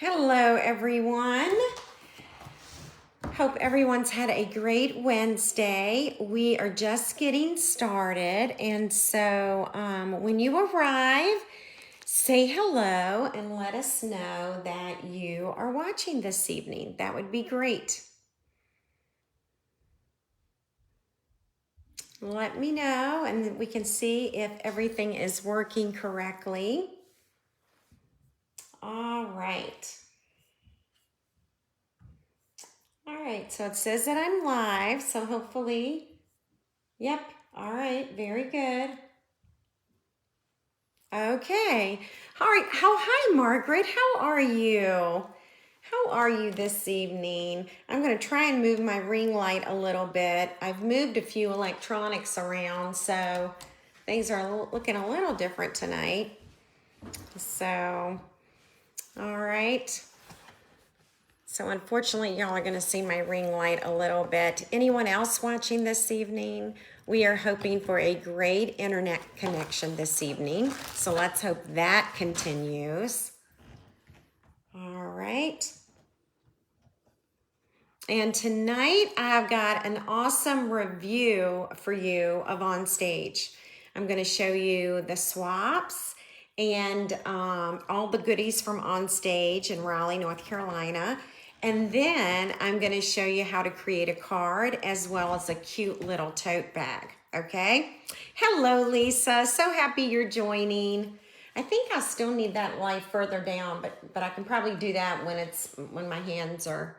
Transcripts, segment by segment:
Hello, everyone. Hope everyone's had a great Wednesday. We are just getting started, and so when you arrive, say hello and let us know that you are watching this evening. That would be great. Let me know, and we can see if everything is working correctly. All right. All right, so it says that I'm live, so hopefully, yep, all right, very good. Okay, all right, hi Margaret, how are you? How are you this evening? I'm gonna try and move my ring light a little bit. I've moved a few electronics around, so things are looking a little different tonight. So, all right. So unfortunately, y'all are gonna see my ring light a little bit. Anyone else watching this evening? We are hoping for a great internet connection this evening. So let's hope that continues. All right. And tonight I've got an awesome review for you of OnStage. I'm gonna show you the swaps and all the goodies from OnStage in Raleigh, North Carolina. And then I'm gonna show you how to create a card as well as a cute little tote bag, okay? Hello, Lisa, so happy you're joining. I think I still need that light further down, but I can probably do that when my hands, when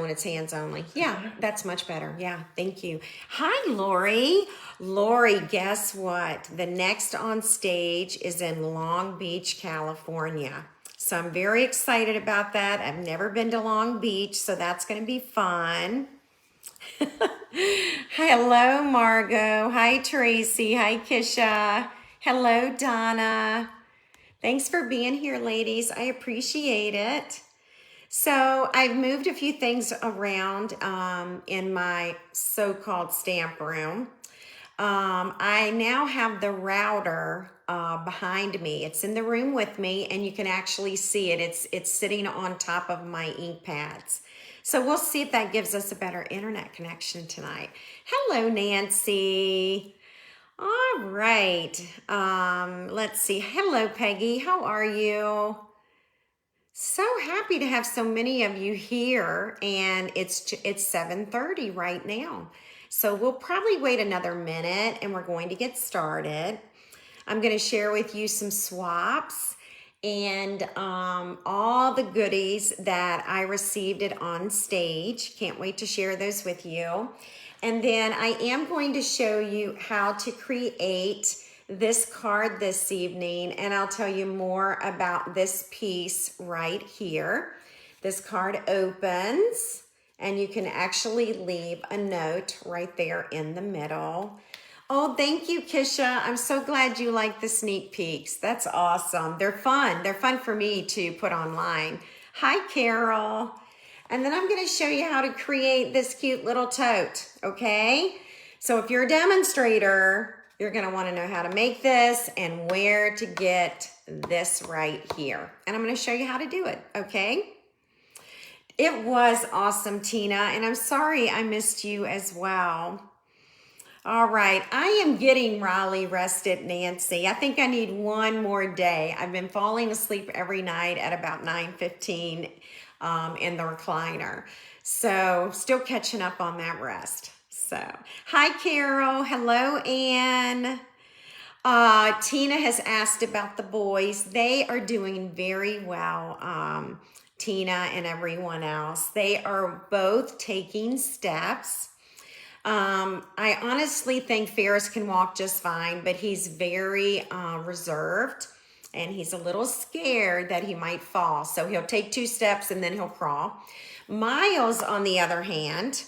it's hands only. Yeah, that's much better. Yeah, thank you. Hi, Lori. Lori, guess what? The next OnStage is in Long Beach, California. So I'm very excited about that. I've never been to Long Beach, so that's going to be fun. Hello, Margot. Hi, Tracy. Hi, Kisha. Hello, Donna. Thanks for being here, ladies. I appreciate it. So I've moved a few things around in my so-called stamp room. I now have the router behind me. It's in the room with me, and you can actually see it. It's sitting on top of my ink pads. So we'll see if that gives us a better internet connection tonight. Hello, Nancy. All right. Let's see. Hello, Peggy. How are you? So happy to have so many of you here, and it's 7:30 right now. So we'll probably wait another minute and we're going to get started. I'm going to share with you some swaps and all the goodies that I received at OnStage. Can't wait to share those with you. And then I am going to show you how to create this card this evening, and I'll tell you more about this piece right here. This card opens, and you can actually leave a note right there in the middle. Oh, thank you, Kisha. I'm so glad you like the sneak peeks. That's awesome. They're fun. They're fun for me to put online. Hi, Carol. And then I'm going to show you how to create this cute little tote, okay? So if you're a demonstrator, you're going to want to know how to make this and where to get this right here. And I'm going to show you how to do it, okay? It was awesome, Tina, and I'm sorry I missed you as well. All right, I am getting Raleigh rested, Nancy. I think I need one more day. I've been falling asleep every night at about 9:15 in the recliner. So still catching up on that rest. So, hi, Carol. Hello, Ann. Tina has asked about the boys. They are doing very well, Tina and everyone else. They are both taking steps. I honestly think Ferris can walk just fine, but he's very reserved, and he's a little scared that he might fall. So he'll take 2 steps and then he'll crawl. Miles, on the other hand,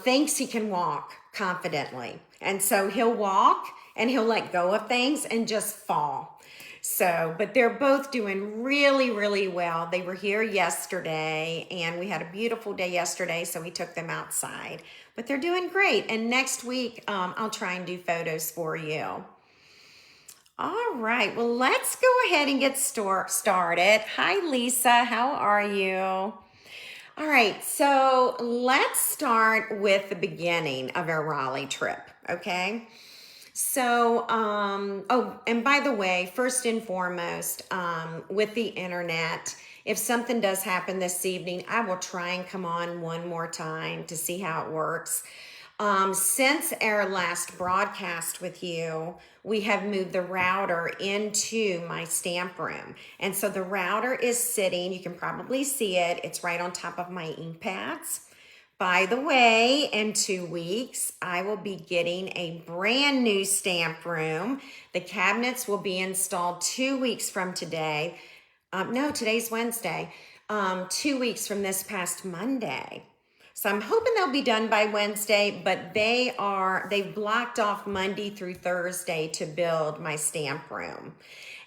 thinks he can walk confidently. And so he'll walk and he'll let go of things and just fall. So, but they're both doing really, really well. They were here yesterday, and we had a beautiful day yesterday, so we took them outside. But they're doing great. And next week, I'll try and do photos for you. All right, well, let's go ahead and get started. Hi, Lisa, how are you? All right, so let's start with the beginning of our Raleigh trip, okay? So, oh, and by the way, first and foremost, with the internet, if something does happen this evening, I will try and come on one more time to see how it works. Since our last broadcast with you, we have moved the router into my stamp room. And so the router is sitting, you can probably see it, it's right on top of my ink pads. By the way, in 2 weeks, I will be getting a brand new stamp room. The cabinets will be installed 2 weeks from today. No, today's Wednesday. 2 weeks from this past Monday. So I'm hoping they'll be done by Wednesday, but they've blocked off Monday through Thursday to build my stamp room.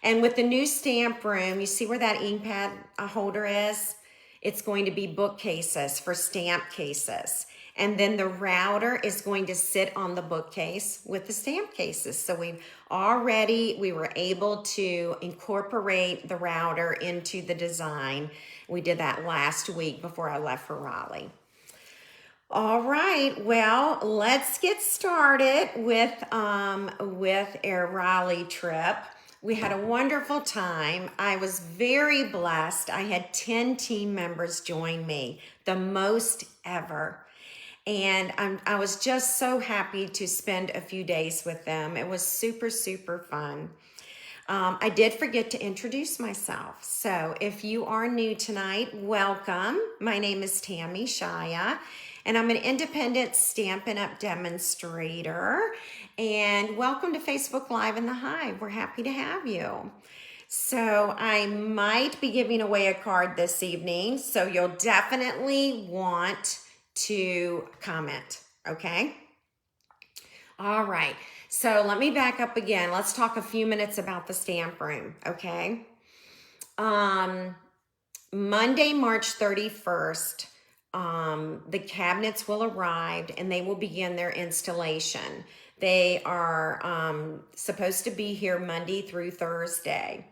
And with the new stamp room, you see where that ink pad holder is? It's going to be bookcases for stamp cases. And then the router is going to sit on the bookcase with the stamp cases. So we were able to incorporate the router into the design. We did that last week before I left for Raleigh. All right, well, let's get started with our Raleigh trip. We had a wonderful time. I was very blessed. I had 10 team members join me, the most ever. And I was just so happy to spend a few days with them. It was super, super fun. I did forget to introduce myself. So if you are new tonight, welcome. My name is Tammy Shia, and I'm an independent Stampin' Up! Demonstrator. And welcome to Facebook Live in the Hive. We're happy to have you. So I might be giving away a card this evening, so you'll definitely want to comment, okay? All right, so let me back up again. Let's talk a few minutes about the stamp room, okay? Monday, March 31st, the cabinets will arrive and they will begin their installation. They are supposed to be here Monday through Thursday.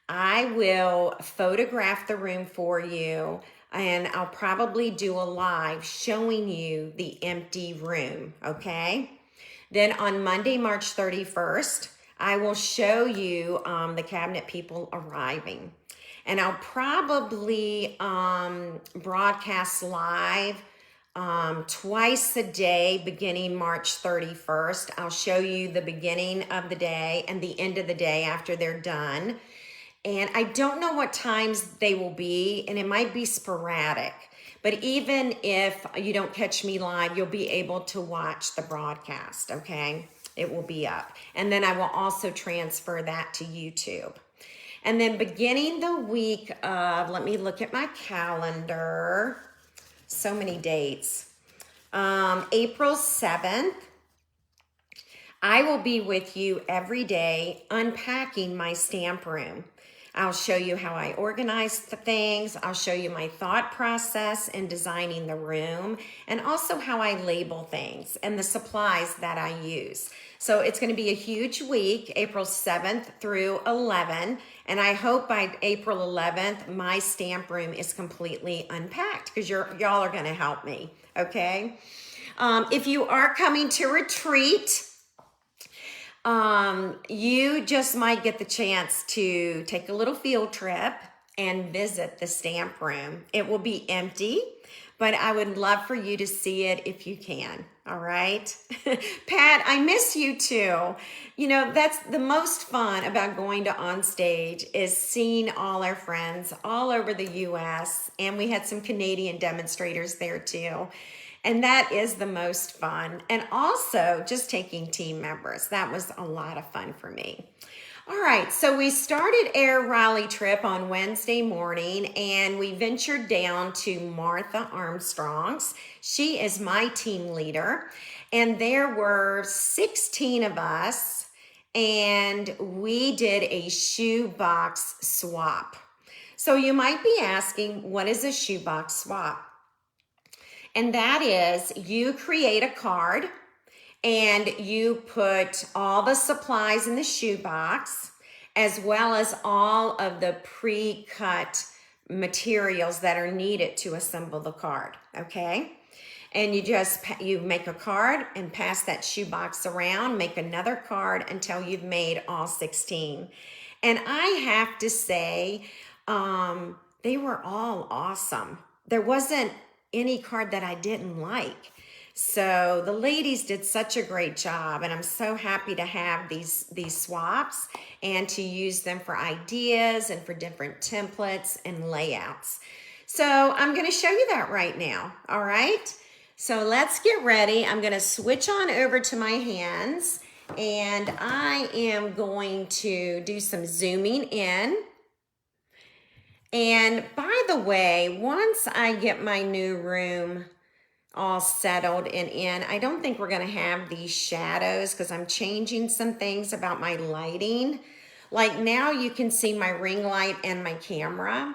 I will photograph the room for you, and I'll probably do a live showing you the empty room, okay? Then on Monday, March 31st, I will show you the cabinet people arriving. And I'll probably broadcast live twice a day beginning March 31st. I'll show you the beginning of the day and the end of the day after they're done. And I don't know what times they will be, and it might be sporadic. But even if you don't catch me live, you'll be able to watch the broadcast, okay? It will be up. And then I will also transfer that to YouTube. And then beginning the week of, let me look at my calendar. So many dates. April 7th, I will be with you every day unpacking my stamp room. I'll show you how I organize the things. I'll show you my thought process in designing the room, and also how I label things and the supplies that I use. So it's going to be a huge week, April 7th through 11. And I hope by April 11th, my stamp room is completely unpacked, because y'all are going to help me, okay? If you are coming to retreat, you just might get the chance to take a little field trip and visit the stamp room. It will be empty, but I would love for you to see it if you can. All right. Pat, I miss you too. You know, that's the most fun about going to OnStage, is seeing all our friends all over the US. And we had some Canadian demonstrators there too. And that is the most fun. And also just taking team members. That was a lot of fun for me. All right, so we started our Raleigh trip on Wednesday morning, and we ventured down to Martha Armstrong's. She is my team leader, and there were 16 of us, and we did a shoebox swap. So you might be asking, what is a shoebox swap? And that is, you create a card, and you put all the supplies in the shoebox, as well as all of the pre-cut materials that are needed to assemble the card, okay? And you make a card and pass that shoebox around, make another card until you've made all 16. And I have to say, they were all awesome. There wasn't any card that I didn't like. So the ladies did such a great job, and I'm so happy to have these swaps and to use them for ideas and for different templates and layouts. So I'm going to show you that right now, all right? So let's get ready. I'm going to switch on over to my hands, and I am going to do some zooming in. And by the way, once I get my new room all settled and in, I don't think we're going to have these shadows because I'm changing some things about my lighting. Like now you can see my ring light and my camera,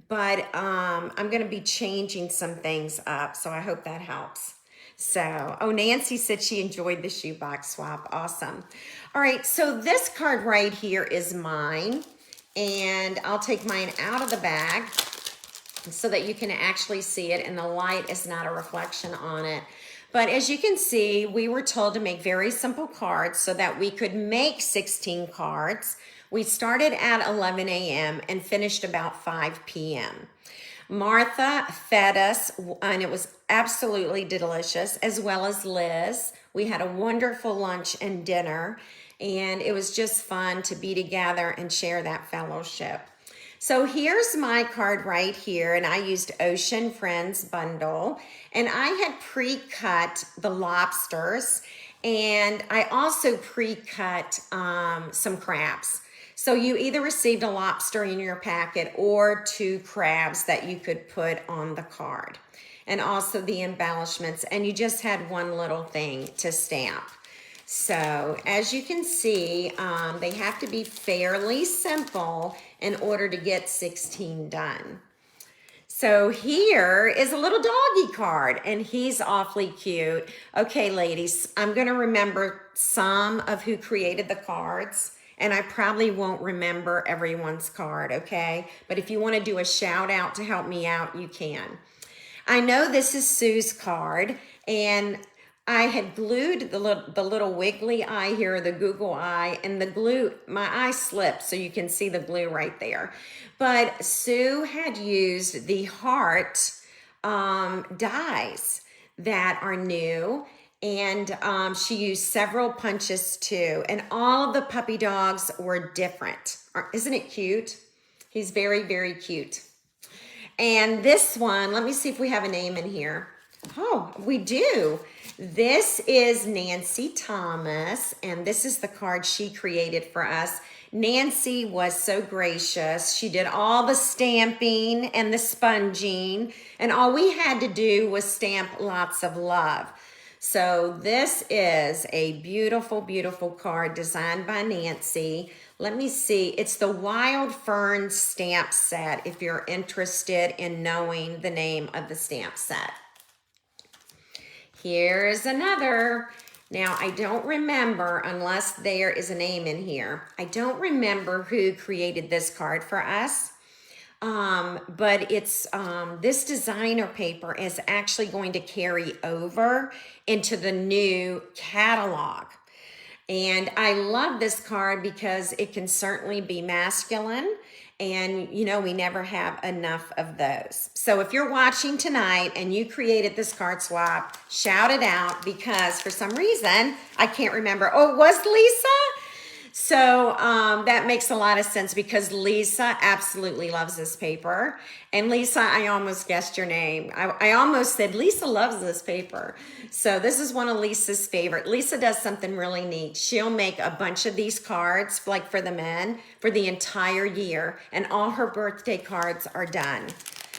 but I'm going to be changing some things up, so I hope that helps. So, oh, Nancy said she enjoyed the shoebox swap. Awesome. All right, so this card right here is mine, and I'll take mine out of the bag so that you can actually see it, and the light is not a reflection on it. But as you can see, we were told to make very simple cards so that we could make 16 cards. We started at 11 a.m. and finished about 5 p.m. Martha fed us, and it was absolutely delicious, as well as Liz. We had a wonderful lunch and dinner, and it was just fun to be together and share that fellowship. So here's my card right here, and I used Ocean Friends Bundle, and I had pre-cut the lobsters, and I also pre-cut some crabs. So you either received a lobster in your packet or 2 crabs that you could put on the card, and also the embellishments, and you just had one little thing to stamp. So as you can see, they have to be fairly simple in order to get 16 done. So here is a little doggy card, and he's awfully cute. Okay, ladies, I'm going to remember some of who created the cards, and I probably won't remember everyone's card, okay? But if you want to do a shout out to help me out, you can. I know this is Sue's card, and I had glued the little wiggly eye here, the Google eye, and the glue, my eye slipped, so you can see the glue right there. But Sue had used the heart dies that are new, and she used several punches too, and all of the puppy dogs were different. Isn't it cute? He's very, very cute. And this one, let me see if we have a name in here. Oh, we do. This is Nancy Thomas, and this is the card she created for us. Nancy was so gracious. She did all the stamping and the sponging, and all we had to do was stamp lots of love. So this is a beautiful, beautiful card designed by Nancy. Let me see. It's the Wild Fern stamp set if you're interested in knowing the name of the stamp set. Here's another. Now, I don't remember, unless there is a name in here, I don't remember who created this card for us, but it's this designer paper is actually going to carry over into the new catalog. And I love this card because it can certainly be masculine, and you know, we never have enough of those. So if you're watching tonight and you created this card swap, shout it out, because for some reason, I can't remember. Oh, it was Lisa? So that makes a lot of sense, because Lisa absolutely loves this paper. And Lisa, I almost guessed your name. I almost said Lisa loves this paper. So this is one of Lisa's favorite. Lisa does something really neat. She'll make a bunch of these cards, like for the men, for the entire year. And all her birthday cards are done.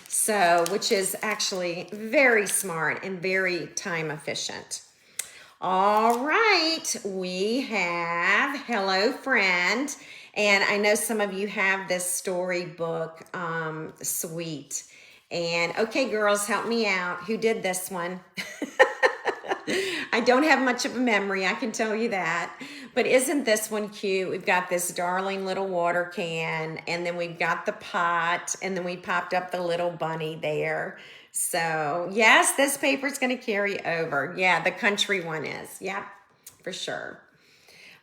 So, which is actually very smart and very time efficient. All right, we have Hello Friend, and I know some of you have this storybook suite. And okay, girls, help me out. Who did this one? I don't have much of a memory, I can tell you that. But isn't this one cute? We've got this darling little water can, and then we've got the pot, and then we popped up the little bunny there. So yes, this paper is going to carry over. Yeah, the country one is. Yep, for sure.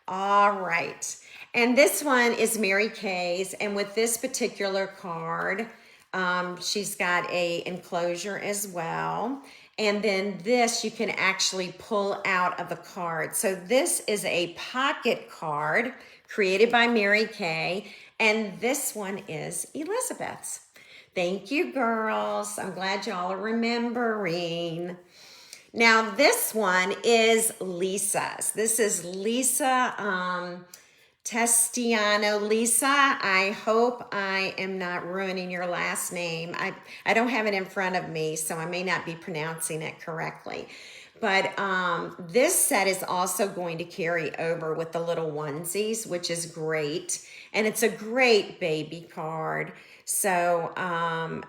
All right. And this one is Mary Kay's. And with this particular card, she's got a enclosure as well. And then this you can actually pull out of the card. So this is a pocket card created by Mary Kay. And this one is Elizabeth's. Thank you, girls. I'm glad y'all are remembering. Now, this one is Lisa's. This is Lisa Testiano. Lisa, I hope I am not ruining your last name. I don't have it in front of me, so I may not be pronouncing it correctly. But this set is also going to carry over with the little onesies, which is great. And it's a great baby card. So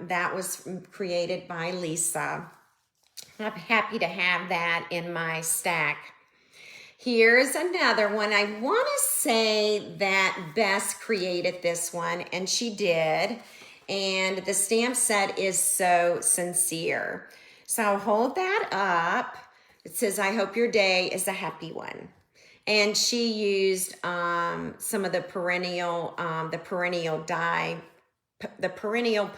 that was created by Lisa. I'm happy to have that in my stack. Here's another one. I want to say that Bess created this one, and she did. And the stamp set is So Sincere. So I'll hold that up. It says, I hope your day is a happy one. And she used some of the perennial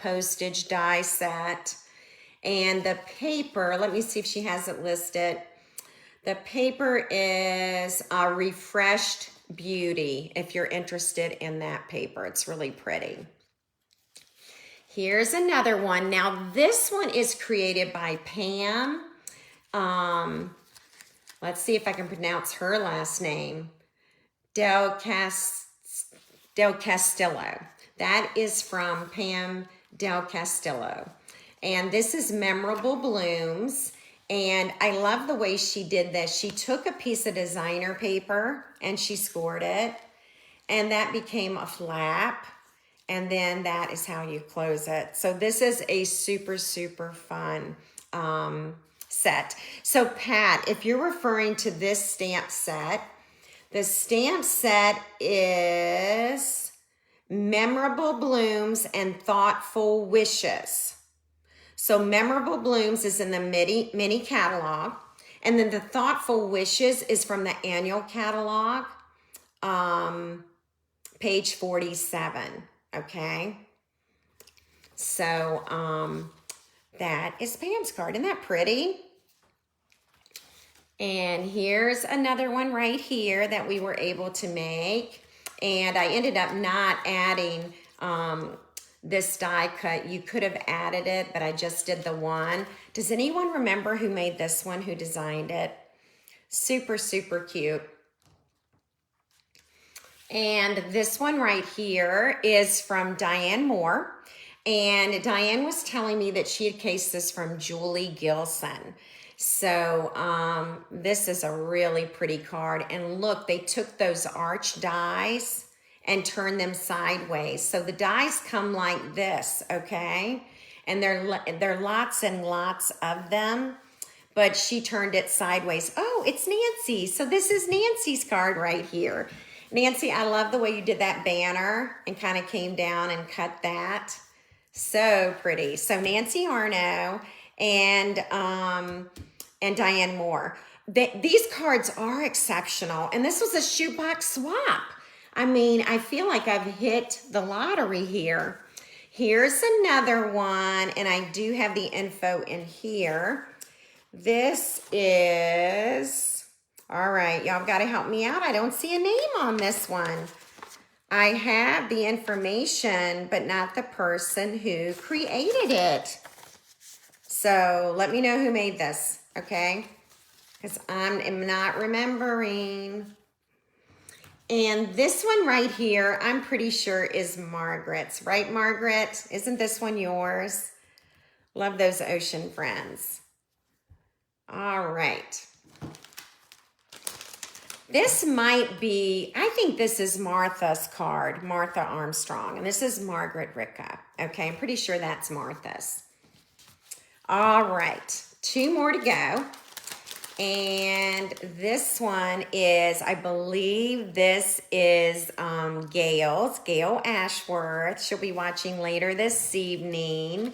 postage die set. And the paper, let me see if she has it listed. The paper is Refreshed Beauty, if you're interested in that paper. It's really pretty. Here's another one. Now, this one is created by Pam. Let's see if I can pronounce her last name. Del Castillo. That is from Pam Del Castillo. And this is Memorable Blooms. And I love the way she did this. She took a piece of designer paper and she scored it. And that became a flap. And then that is how you close it. So this is a super, super fun set. So Pat, if you're referring to this stamp set, the stamp set is Memorable Blooms and Thoughtful Wishes. So Memorable Blooms is in the mini catalog. And then the Thoughtful Wishes is from the annual catalog, page 47, okay? So that is Pam's card. Isn't that pretty? And here's another one right here that we were able to make. And I ended up not adding this die cut. You could have added it, but I just did the one. Does anyone remember who made this one, who designed it? Super, super cute. And this one right here is from Diane Moore. And Diane was telling me that she had cased this from Julie Gilson. So this is a really pretty card. And look, they took those arch dies and turn them sideways. So the dies come like this, okay? And there are lots and lots of them, but she turned it sideways. Oh, it's Nancy. So this is Nancy's card right here. Nancy, I love the way you did that banner and kind of came down and cut that. So pretty. So Nancy Arno and Diane Moore. These cards are exceptional. And this was a shoebox swap. I mean, I feel like I've hit the lottery here. Here's another one, and I do have the info in here. This is, all right, y'all got to help me out. I don't see a name on this one. I have the information, but not the person who created it. So let me know who made this, okay? Because I'm not remembering. And this one right here, I'm pretty sure is Margaret's. Right, Margaret? Isn't this one yours? Love those ocean friends. All right. This might be, I think this is Martha's card, Martha Armstrong. And this is Margaret Ricka. Okay, I'm pretty sure that's Martha's. All right, 2 more to go. And this one is, I believe this is Gail Ashworth. She'll be watching later this evening.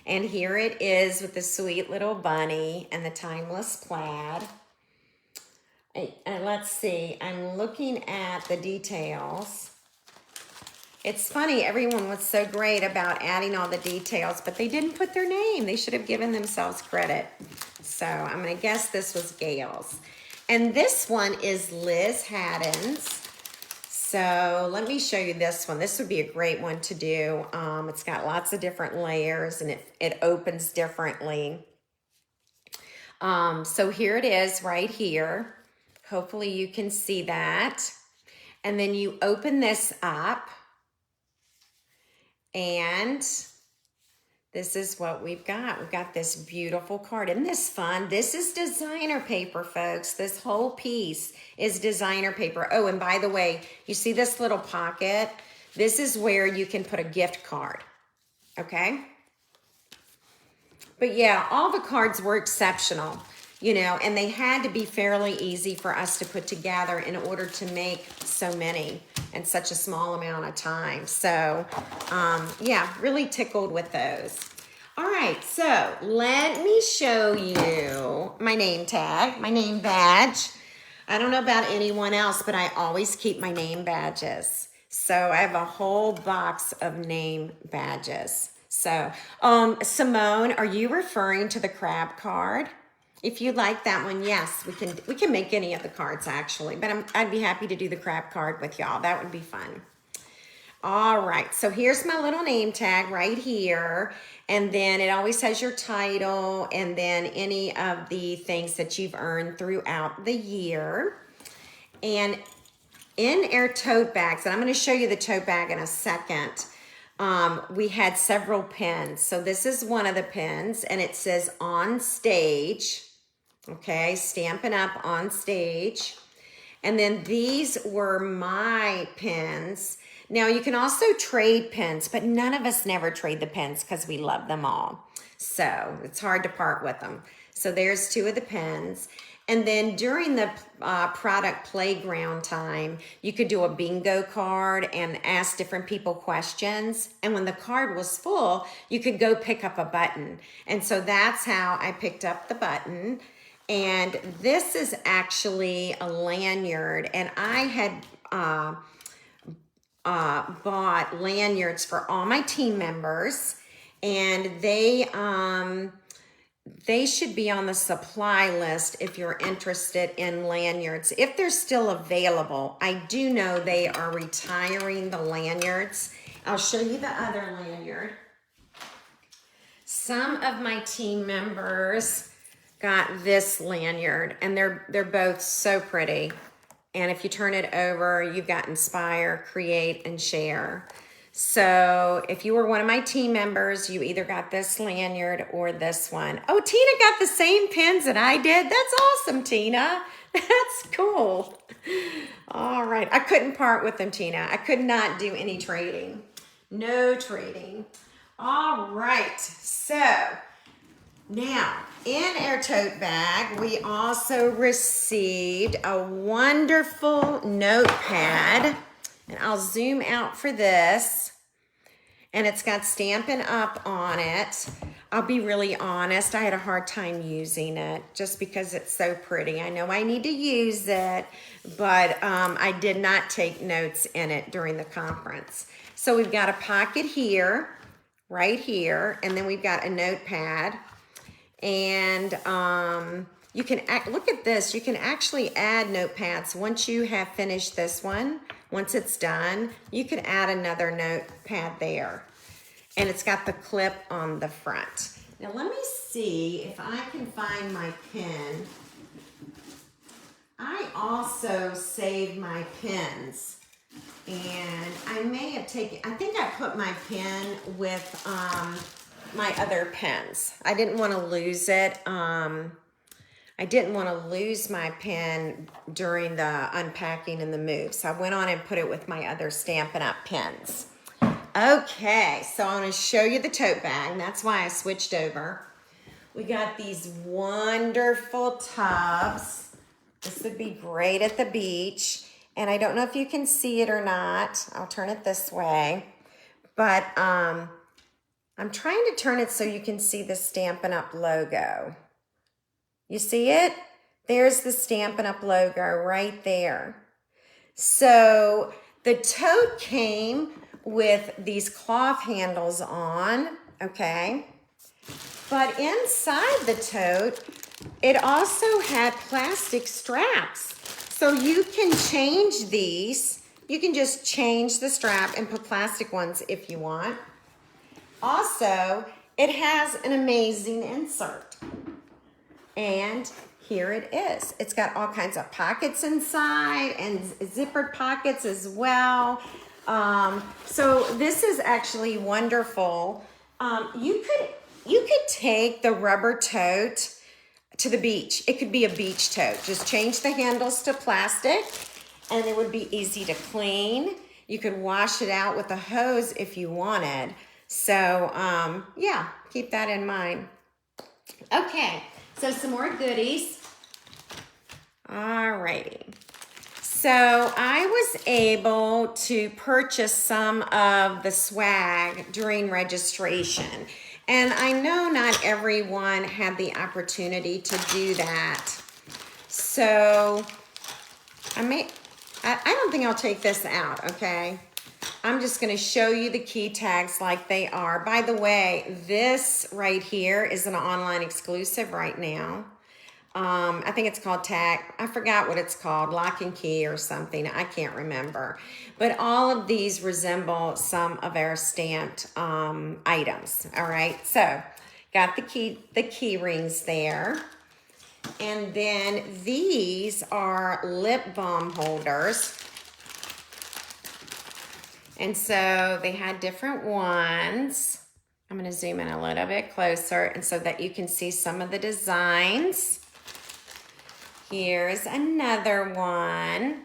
And here it is with the sweet little bunny and the timeless plaid. And let's see, I'm looking at the details. It's funny, everyone was so great about adding all the details, but they didn't put their name. They should have given themselves credit. So I'm gonna guess this was Gail's. And this one is Liz Haddon's. So let me show you this one. This would be a great one to do. It's got lots of different layers and it opens differently. So here it is right here. Hopefully you can see that. And then you open this up. And this is what we've got. We've got this beautiful card. Isn't this fun? This is designer paper, folks. This whole piece is designer paper. Oh, and by the way, you see this little pocket? This is where you can put a gift card, okay? But yeah, all the cards were exceptional, you know, and they had to be fairly easy for us to put together in order to make so many in such a small amount of time. So yeah, really tickled with those. All right, so let me show you my name tag, my name badge. I don't know about anyone else, but I always keep my name badges. So I have a whole box of name badges. So Simone, are you referring to the crab card? If you like that one, yes, we can make any of the cards actually, but I'd be happy to do the crab card with y'all. That would be fun. All right, so here's my little name tag right here, and then it always has your title and then any of the things that you've earned throughout the year. And in our tote bags, and I'm going to show you the tote bag in a second. We had several pins. So this is one of the pins, and it says OnStage. Okay, Stampin' Up OnStage. And then these were my pins. Now you can also trade pins, but none of us never trade the pins because we love them all. So it's hard to part with them. So there's two of the pins. And then during the product playground time, you could do a bingo card and ask different people questions. And when the card was full, you could go pick up a button. And so that's how I picked up the button. And this is actually a lanyard. And I had bought lanyards for all my team members. And they should be on the supply list if you're interested in lanyards. If they're still available, I do know they are retiring the lanyards. I'll show you the other lanyard. Some of my team members got this lanyard, and they're both so pretty. And if you turn it over, you've got Inspire, Create, and Share. So if you were one of my team members, you either got this lanyard or this one. Oh, Tina got the same pins that I did. That's awesome, Tina. That's cool. All right. I couldn't part with them, Tina. I could not do any trading. No trading. All right. So now in our tote bag, we also received a wonderful notepad. And I'll zoom out for this. And it's got Stampin' Up on it. I'll be really honest, I had a hard time using it just because it's so pretty. I know I need to use it, but I did not take notes in it during the conference. So we've got a pocket here, right here, and then we've got a notepad. And you can look at this. You can actually add notepads once you have finished this one. Once it's done, you can add another notepad there. And it's got the clip on the front. Now let me see if I can find my pen. I also saved my pens. And I may have taken, I think I put my pen with my other pens. I didn't want to lose it. I didn't want to lose my pen during the unpacking and the move. So I went on and put it with my other Stampin' Up pens. Okay, so I'm going to show you the tote bag. That's why I switched over. We got these wonderful tubs. This would be great at the beach. And I don't know if you can see it or not. I'll turn it this way. But I'm trying to turn it so you can see the Stampin' Up! Logo. You see it? There's the Stampin' Up! Logo right there. So the tote came with these cloth handles on, okay? But inside the tote, it also had plastic straps. So you can change these. You can just change the strap and put plastic ones if you want. Also, it has an amazing insert. And here it is. It's got all kinds of pockets inside and zippered pockets as well. So this is actually wonderful. You could take the rubber tote to the beach. It could be a beach tote. Just change the handles to plastic and it would be easy to clean. You could wash it out with a hose if you wanted. So yeah, keep that in mind. Okay, so some more goodies. Alrighty. So I was able to purchase some of the swag during registration. And I know not everyone had the opportunity to do that. So I don't think I'll take this out, okay? I'm just gonna show you the key tags like they are. By the way, this right here is an online exclusive right now. I think it's called tag. I forgot what it's called, lock and key or something. I can't remember. But all of these resemble some of our stamped items. All right, so got the key rings there. And then these are lip balm holders. And so they had different ones. I'm gonna zoom in a little bit closer and so that you can see some of the designs. Here's another one.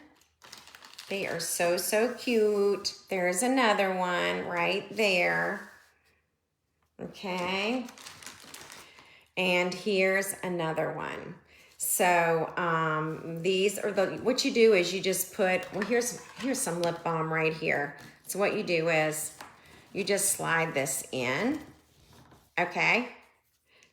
They are so, so cute. There's another one right there. Okay. And here's another one. So these are what you do is you just put, well, here's some lip balm right here. So what you do is you just slide this in, okay?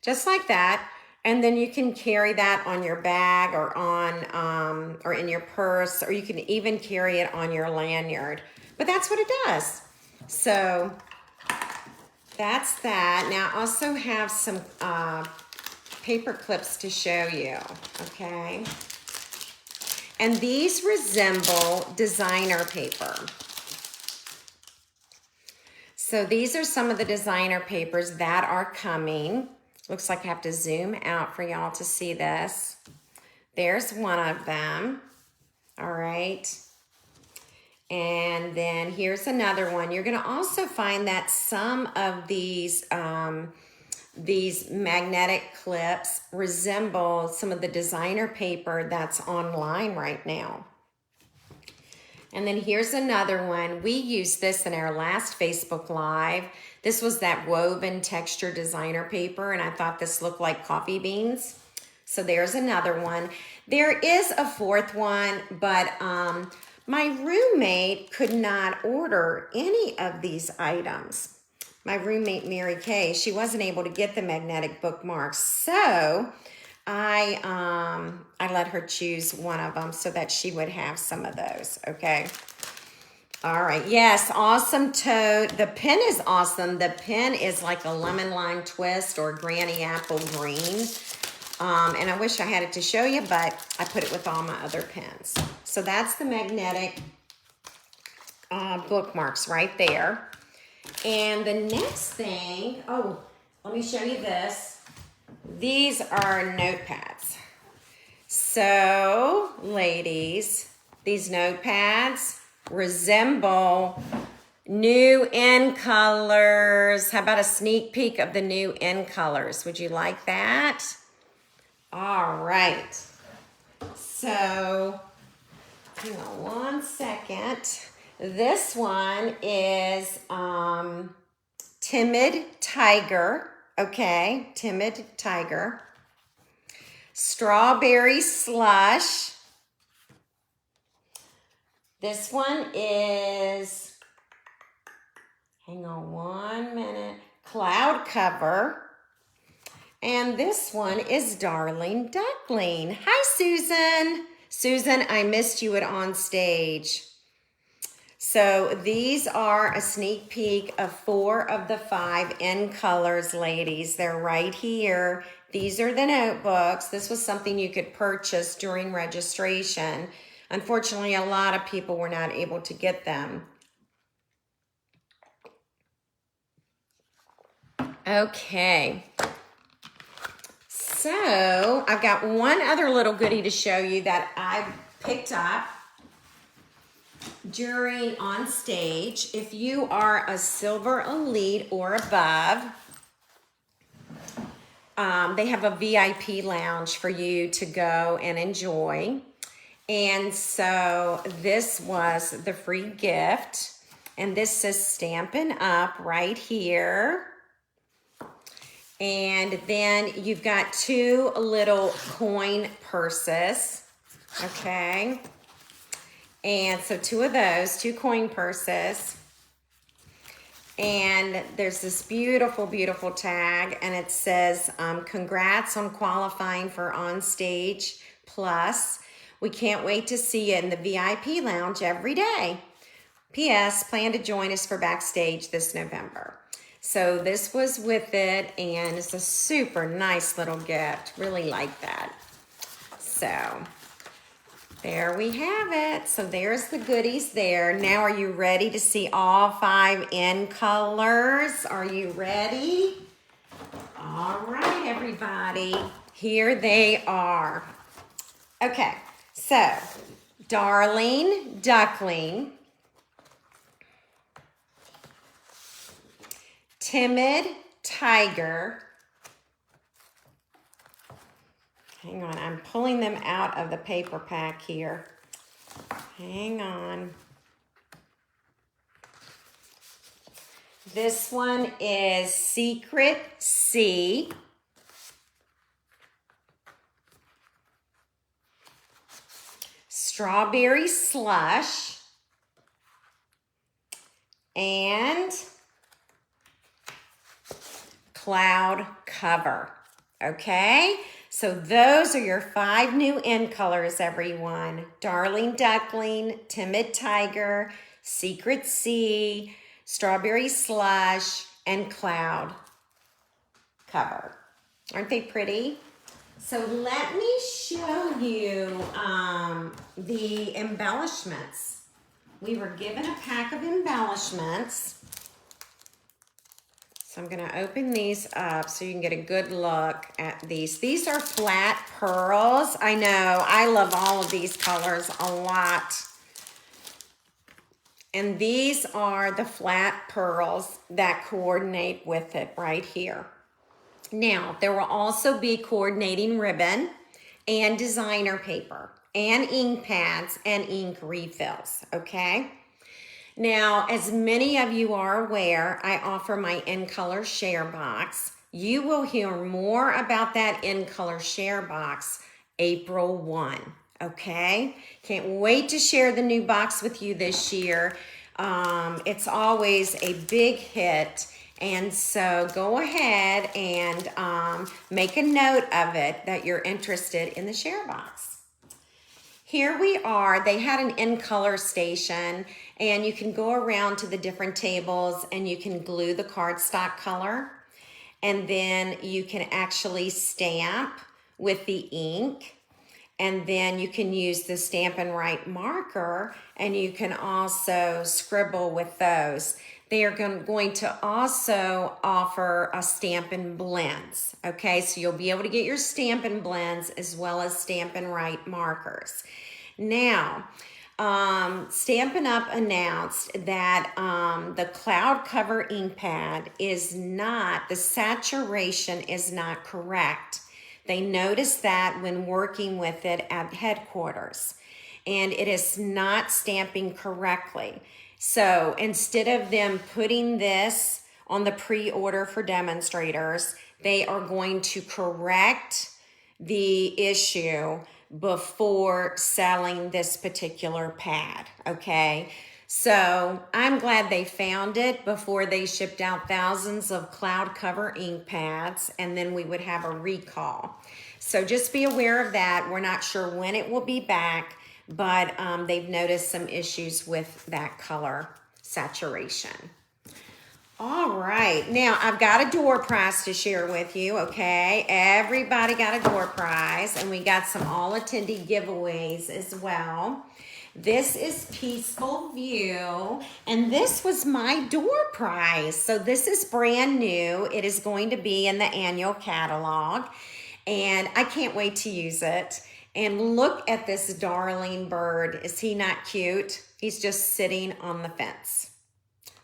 Just like that. And then you can carry that on your bag or on or in your purse, or you can even carry it on your lanyard. But that's what it does. So that's that. Now I also have some paper clips to show you, okay? And these resemble designer paper. So these are some of the designer papers that are coming. Looks like I have to zoom out for y'all to see this. There's one of them. All right. And then here's another one. You're going to also find that some of these magnetic clips resemble some of the designer paper that's online right now. And then here's another one. We used this in our last Facebook Live. This was that woven texture designer paper, and I thought this looked like coffee beans. So there's another one. There is a fourth one, but my roommate could not order any of these items. My roommate, Mary Kay, she wasn't able to get the magnetic bookmarks. So I let her choose one of them so that she would have some of those, okay? All right, yes, awesome tote. The pen is awesome. The pen is like a lemon lime twist or granny apple green. And I wish I had it to show you, but I put it with all my other pens. So that's the magnetic bookmarks right there. And the next thing, oh, let me show you this. These are notepads. So, ladies, these notepads resemble new in colors. How about a sneak peek of the new in colors? Would you like that? All right. So, hang on one second. This one is Timid Tiger. okay? Timid Tiger. Strawberry Slush. This one is, hang on 1 minute, Cloud Cover. And this one is Darling Duckling. Hi, Susan. Susan, I missed you at OnStage. So these are a sneak peek of 4 of the 5 in colors, ladies. They're right here. These are the notebooks. This was something you could purchase during registration. Unfortunately, a lot of people were not able to get them. Okay. So I've got one other little goodie to show you that I picked up during OnStage. If you are a Silver Elite or above, they have a VIP lounge for you to go and enjoy. And so this was the free gift. And this says Stampin' Up right here. And then you've got 2 little coin purses, okay? And so 2 of those, 2 coin purses. And there's this beautiful, beautiful tag, and it says, congrats on qualifying for OnStage Plus. We can't wait to see you in the VIP lounge every day. P.S. Plan to join us for backstage this November. So this was with it, and it's a super nice little gift. Really like that. So there we have it. So there's the goodies there. Now are you ready to see all 5 in colors? Are you ready? All right, everybody. Here they are. Okay, so Darling Duckling, Timid Tiger. Hang on, I'm pulling them out of the paper pack here. Hang on. This one is Secret C. Strawberry Slush. And Cloud Cover, okay? So those are your 5 new in colors, everyone. Darling Duckling, Timid Tiger, Secret Sea, Strawberry Slush, and Cloud Cover. Aren't they pretty? So let me show you the embellishments. We were given a pack of embellishments. So I'm gonna open these up so you can get a good look at these. These are flat pearls. I know, I love all of these colors a lot. And these are the flat pearls that coordinate with it right here. Now, there will also be coordinating ribbon and designer paper and ink pads and ink refills, okay? Now, as many of you are aware, I offer my In Color Share Box. You will hear more about that In Color Share Box April 1, okay? Can't wait to share the new box with you this year. It's always a big hit, and so go ahead and make a note of it that you're interested in the share box. Here we are. They had an in color station, and you can go around to the different tables and you can glue the cardstock color, and then you can actually stamp with the ink, and then you can use the Stampin' Write marker, and you can also scribble with those. They are going to also offer a Stampin' Blends, okay? So you'll be able to get your Stampin' Blends as well as Stampin' Write markers. Now, Stampin' Up! Announced that the Cloud Cover ink pad is not, the saturation is not correct. They noticed that when working with it at headquarters, and it is not stamping correctly. So instead of them putting this on the pre-order for demonstrators, they are going to correct the issue before selling this particular pad, okay? So I'm glad they found it before they shipped out thousands of cloud cover ink pads, and then we would have a recall. So just be aware of that. We're not sure when it will be back, but they've noticed some issues with that color saturation. All right, now I've got a door prize to share with you, okay? Everybody got a door prize, and we got some all attendee giveaways as well. This is Peaceful View, and this was my door prize. So this is brand new. It is going to be in the annual catalog, and I can't wait to use it. And look at this darling bird. Is he not cute? He's just sitting on the fence.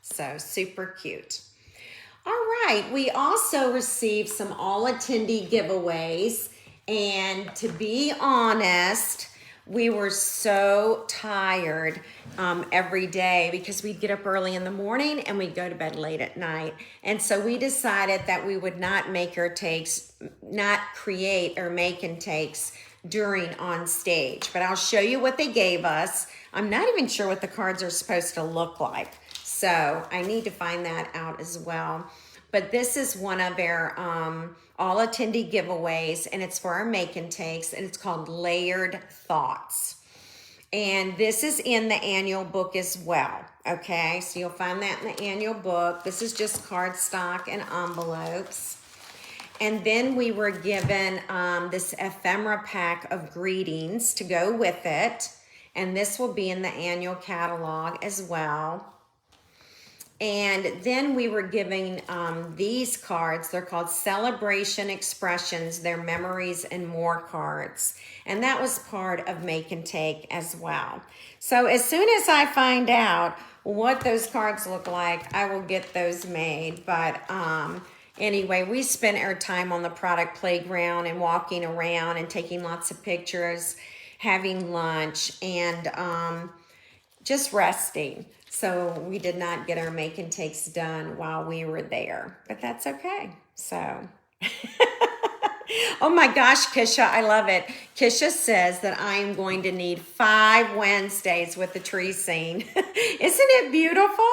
So super cute. All right, we also received some all attendee giveaways, and to be honest, we were so tired every day because we'd get up early in the morning and we'd go to bed late at night. And so we decided that we would not create or make intakes during OnStage. But I'll show you what they gave us. I'm not even sure what the cards are supposed to look like. So I need to find that out as well. But this is one of their all attendee giveaways, and it's for our make and takes, and it's called Layered Thoughts. And this is in the annual book as well, okay? So you'll find that in the annual book. This is just cardstock and envelopes. And then we were given this ephemera pack of greetings to go with it. And this will be in the annual catalog as well. And then we were giving these cards. They're called Celebration Expressions. They're Memories and More cards. And that was part of Make and Take as well. So as soon as I find out what those cards look like, I will get those made. But anyway, we spent our time on the product playground and walking around and taking lots of pictures, having lunch, and just resting. So we did not get our make and takes done while we were there, but that's okay. So, oh my gosh, Kisha, I love it. Kisha says that I am going to need 5 Wednesdays with the tree scene. Isn't it beautiful?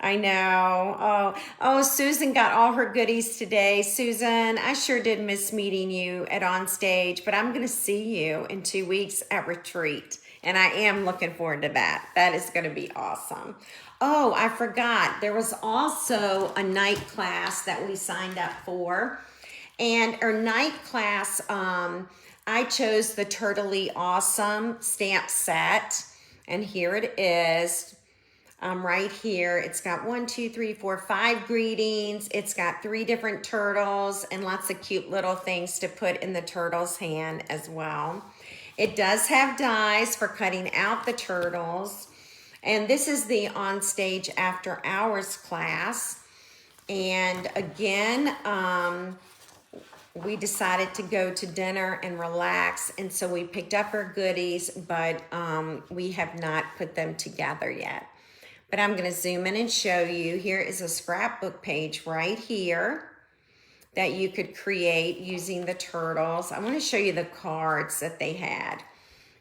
I know. Oh, Susan got all her goodies today. Susan, I sure did miss meeting you at OnStage, but I'm going to see you in 2 weeks at retreat. And I am looking forward to that. That is going to be awesome. Oh, I forgot. There was also a night class that we signed up for. And our night class, I chose the Turtley Awesome stamp set. And here it is. Right here, it's got 1, 2, 3, 4, 5 greetings. It's got 3 different turtles and lots of cute little things to put in the turtle's hand as well. It does have dies for cutting out the turtles. And this is the OnStage After Hours class. And again, we decided to go to dinner and relax. And so we picked up our goodies, but we have not put them together yet. But I'm going to zoom in and show you. Here is a scrapbook page right here that you could create using the turtles. I want to show you the cards that they had.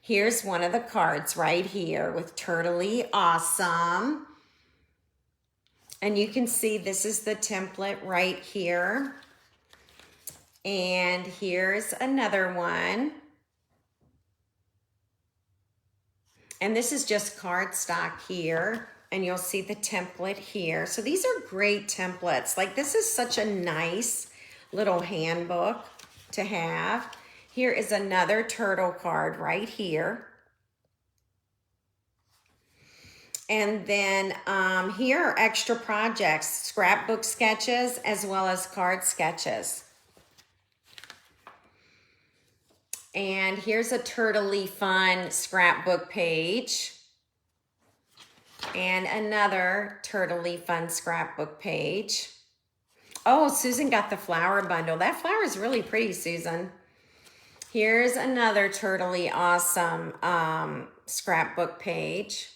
Here's one of the cards right here with Turtley Awesome. And you can see this is the template right here. And here's another one. And this is just cardstock here. And you'll see the template here. So these are great templates. Like, this is such a nice little handbook to have. Here is another turtle card right here. And then here are extra projects, scrapbook sketches, as well as card sketches. And here's a Turtley Fun scrapbook page. And another Turtley Fun scrapbook page. Oh, Susan got the flower bundle. That flower is really pretty, Susan. Here's another Turtley Awesome scrapbook page.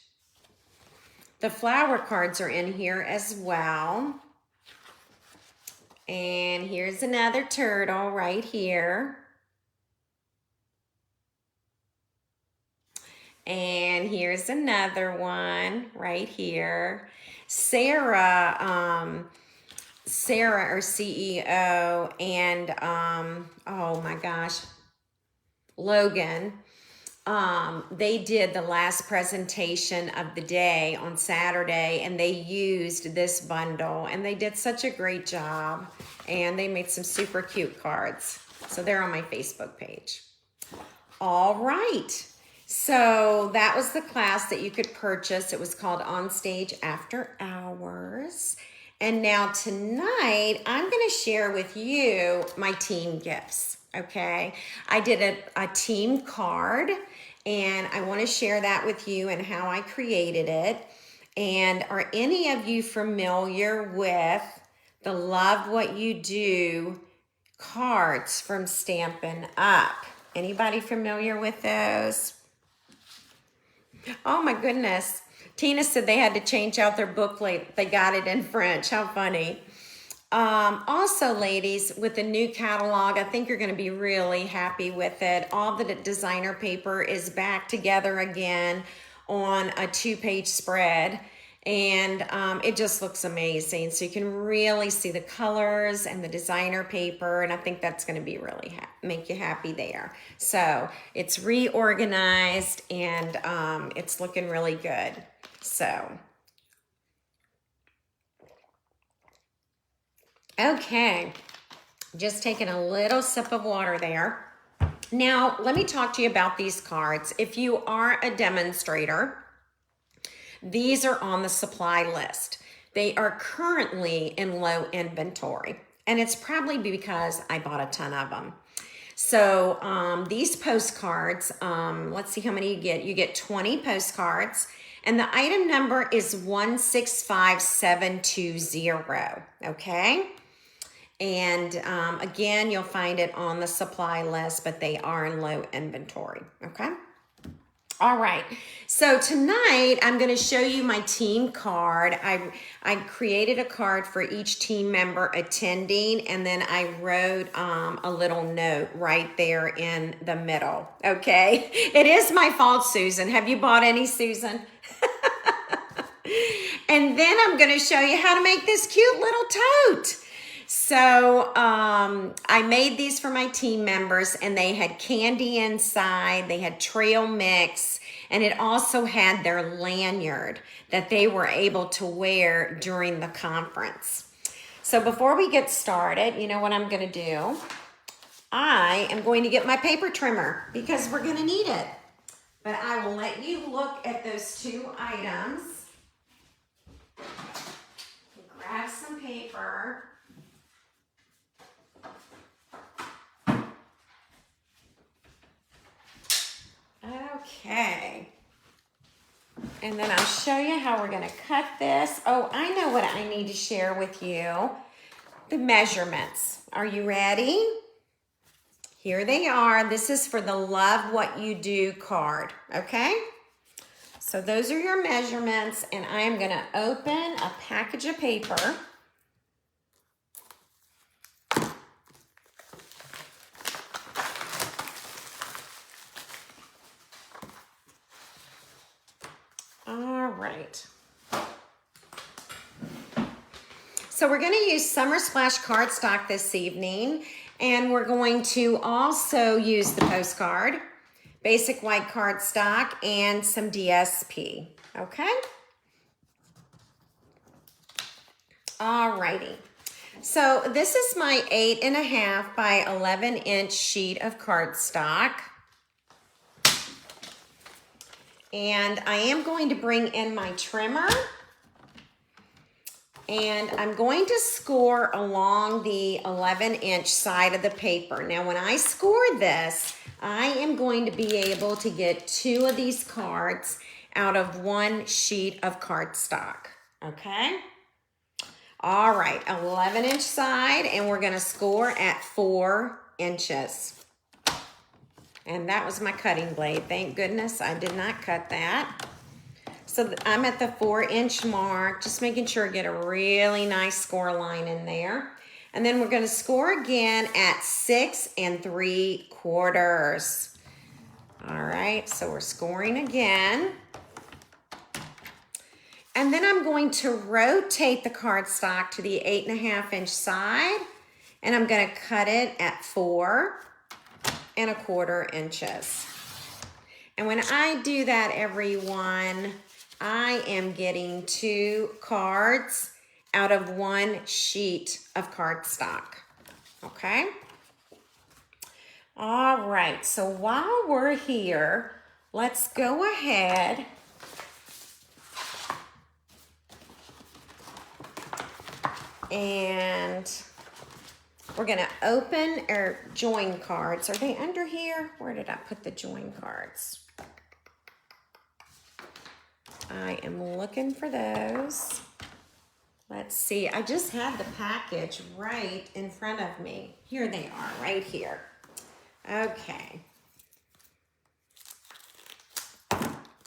The flower cards are in here as well. And here's another turtle right here. And here's another one right here. Sarah, our CEO, and oh my gosh, Logan, they did the last presentation of the day on Saturday, and they used this bundle, and they did such a great job, and they made some super cute cards. So they're on my Facebook page. All right. So that was the class that you could purchase. It was called OnStage After Hours. And now tonight, I'm going to share with you my team gifts, okay? I did a team card, and I want to share that with you and how I created it. And are any of you familiar with the Love What You Do cards from Stampin' Up? Anybody familiar with those? Oh my goodness. Tina said they had to change out their booklet. They got it in French. How funny. Also, ladies, with the new catalog, I think you're going to be really happy with it. All the designer paper is back together again on a 2-page spread. And it just looks amazing. So you can really see the colors and the designer paper. And I think that's going to be really make you happy there. So it's reorganized, and it's looking really good. So, okay. Just taking a little sip of water there. Now, let me talk to you about these cards. If you are a demonstrator, these are on the supply list. They are currently in low inventory, and it's probably because I bought a ton of them. So these postcards, let's see how many you get. You get 20 postcards, and the item number is 165720, okay? And again, you'll find it on the supply list, but they are in low inventory, okay? All right, so tonight I'm going to show you my team card. I created a card for each team member attending, and then I wrote a little note right there in the middle, okay? It is my fault, Susan. Have you bought any, Susan? And then I'm going to show you how to make this cute little tote. So I made these for my team members, and they had candy inside, they had trail mix, and it also had their lanyard that they were able to wear during the conference. So before we get started, you know what I'm going to do? I am going to get my paper trimmer because we're going to need it. But I will let you look at those two items. Grab some paper. Okay, and then I'll show you how we're going to cut this. Oh, I know what I need to share with you. The measurements. Are you ready? Here they are. This is for the Love What You Do card, okay? So those are your measurements, and I am going to open a package of paper. All right. So we're going to use Summer Splash cardstock this evening, and we're going to also use the postcard, basic white cardstock, and some DSP, okay? All righty. So this is my 8.5 by 11-inch sheet of cardstock. And I am going to bring in my trimmer, and I'm going to score along the 11-inch side of the paper. Now, when I score this, I am going to be able to get 2 of these cards out of 1 sheet of cardstock, okay? All right, 11-inch side, and we're gonna score at 4 inches. And that was my cutting blade. Thank goodness I did not cut that. So I'm at the 4-inch mark, just making sure I get a really nice score line in there. And then we're going to score again at 6 3/4. All right, so we're scoring again. And then I'm going to rotate the cardstock to the 8.5-inch side, and I'm going to cut it at 4 1/4 inches. And when I do that, everyone, I am getting 2 cards out of 1 sheet of cardstock, okay? All right, so while we're here, let's go ahead and we're gonna open our join cards. Are they under here? Where did I put the join cards? I am looking for those. Let's see, I just had the package right in front of me. Here they are, right here. Okay.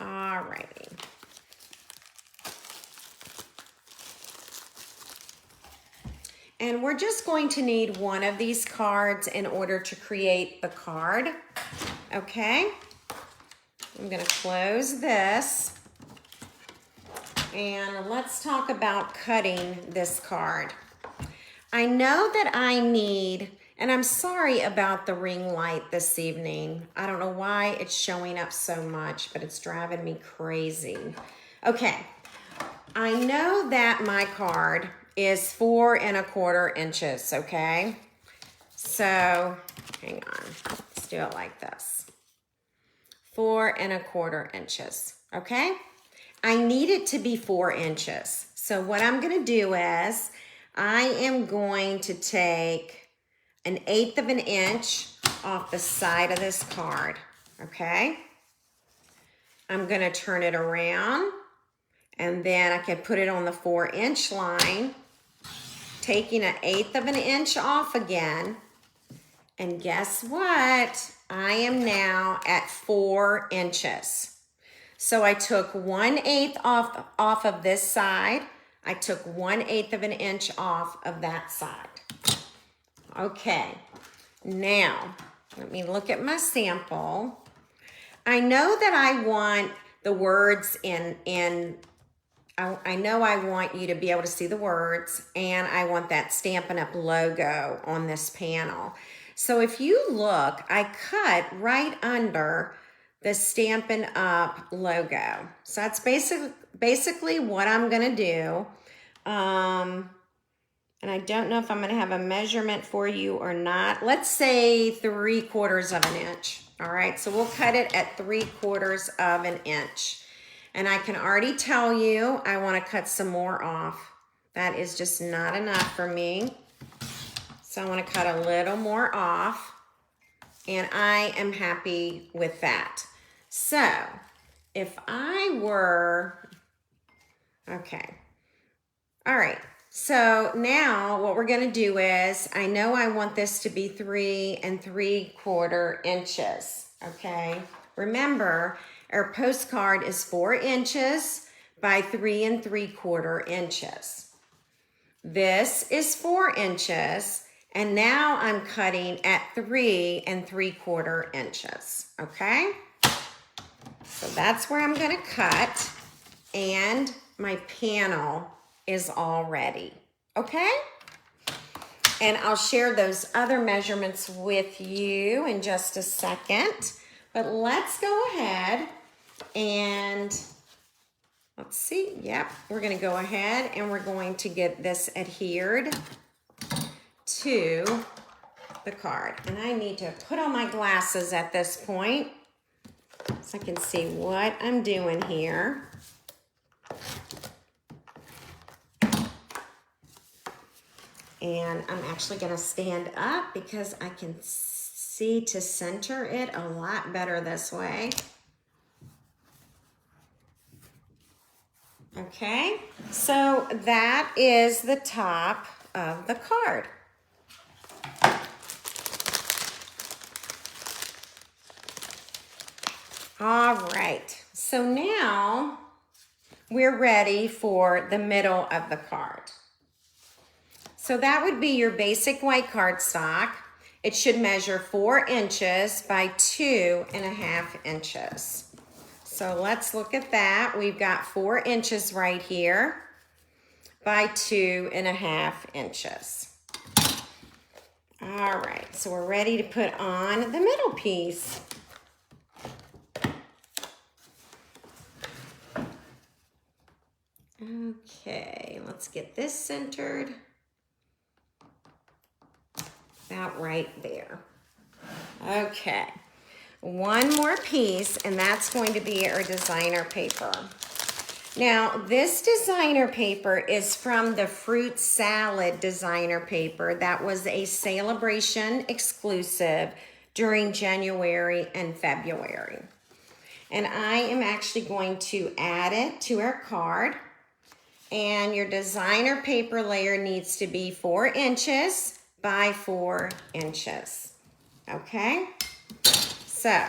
All righty. And we're just going to need one of these cards in order to create the card, okay? I'm gonna close this. And let's talk about cutting this card. I know that I need, and I'm sorry about the ring light this evening. I don't know why it's showing up so much, but it's driving me crazy. Okay, I know that my card is 4 1/4 inches, okay? So, hang on, let's do it like this. 4 1/4 inches, okay? I need it to be 4 inches. So what I'm gonna do is, I am going to take 1/8 of an inch off the side of this card, okay? I'm gonna turn it around, and then I can put it on the 4-inch line, taking 1/8 of an inch off again, and guess what? I am now at 4 inches. So I took 1/8 off of this side. I took 1/8 of an inch off of that side. Okay, now let me look at my sample. I know that I want the words I know I want you to be able to see the words, and I want that Stampin' Up! Logo on this panel. So if you look, I cut right under the Stampin' Up! Logo. So that's basically what I'm gonna do. And I don't know if I'm gonna have a measurement for you or not. Let's say 3/4 of an inch. All right, so we'll cut it at 3/4 of an inch. And I can already tell you, I wanna cut some more off. That is just not enough for me. So I wanna cut a little more off, and I am happy with that. So if I were, okay, all right. So now what we're gonna do is, I know I want this to be 3 3/4 inches, okay? Remember, our postcard is 4 inches by 3 3/4 inches. This is 4 inches, and now I'm cutting at 3 3/4 inches, okay? So that's where I'm gonna cut, and my panel is all ready, okay? And I'll share those other measurements with you in just a second, but let's go ahead and let's see, yep, we're gonna go ahead and we're going to get this adhered to the card. And I need to put on my glasses at this point so I can see what I'm doing here. And I'm actually gonna stand up because I can see to center it a lot better this way. Okay, so that is the top of the card. All right, so now we're ready for the middle of the card. So that would be your basic white cardstock. It should measure 4 inches by 2.5 inches. So let's look at that. We've got 4 inches right here by 2.5 inches. All right, so we're ready to put on the middle piece. Okay, let's get this centered. About right there. Okay, one more piece, and that's going to be our designer paper. Now, this designer paper is from the fruit salad designer paper. That was a Celebration exclusive during January and February. And I am actually going to add it to our card. And your designer paper layer needs to be 4 inches by 4 inches. Okay? So,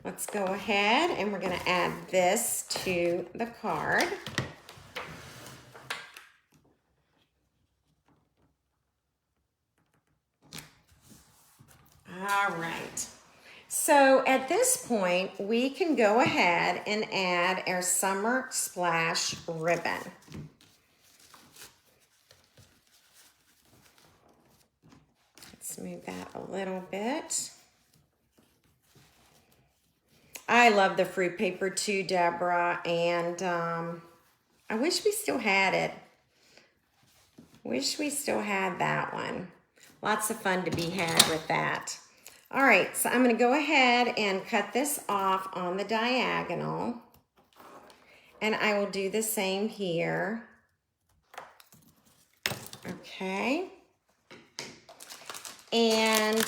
let's go ahead and we're going to add this to the card. All right. So at this point, we can go ahead and add our Summer Splash ribbon. Let's move that a little bit. I love the fruit paper too, Deborah, and I wish we still had it. Wish we still had that one. Lots of fun to be had with that. All right, so I'm going to go ahead and cut this off on the diagonal. And I will do the same here. Okay. And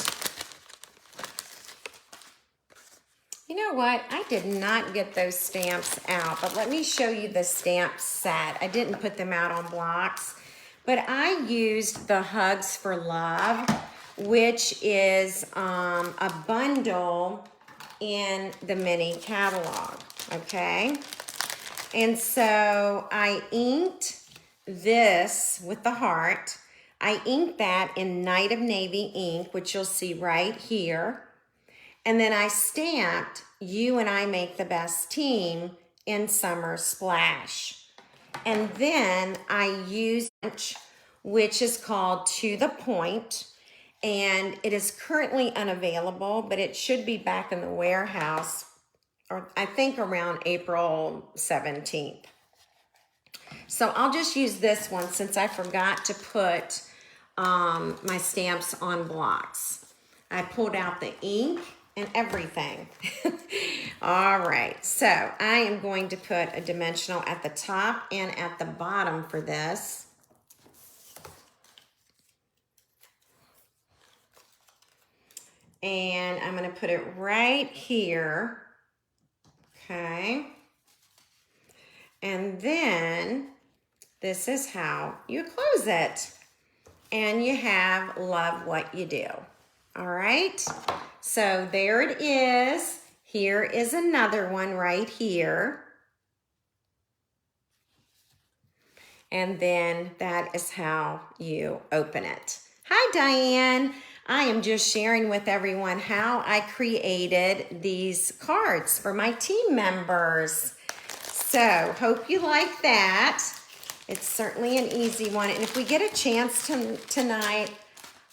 you know what? I did not get those stamps out, but let me show you the stamp set. I didn't put them out on blocks, but I used the Hugs for Love, which is a bundle in the mini catalog, okay? And so I inked this with the heart. I inked that in Night of Navy ink, which you'll see right here. And then I stamped You and I Make the Best Team in Summer Splash. And then I used, which is called To the Point. And it is currently unavailable, but it should be back in the warehouse, or I think around April 17th. So I'll just use this one since I forgot to put my stamps on blocks. I pulled out the ink and everything. All right, so I am going to put a dimensional at the top and at the bottom for this. And I'm going to put it right here. Okay. And then this is how you close it. And you have Love What You Do. All right. So there it is. Here is another one right here. And then that is how you open it. Hi, Diane. I am just sharing with everyone how I created these cards for my team members. So, hope you like that. It's certainly an easy one. And if we get a chance tonight,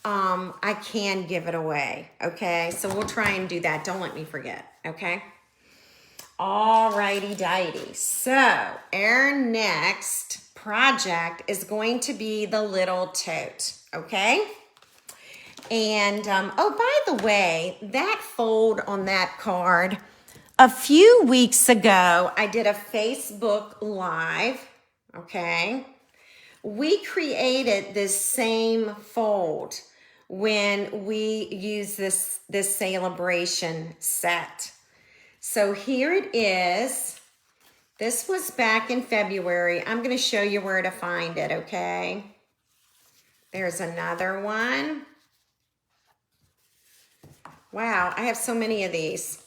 I can give it away, okay? So we'll try and do that. Don't let me forget, okay? All righty dighty. So, our next project is going to be the little tote, okay? And, oh, by the way, that fold on that card, a few weeks ago, I did a Facebook Live, okay? We created this same fold when we used this celebration set. So here it is. This was back in February. I'm going to show you where to find it, okay? There's another one. Wow, I have so many of these.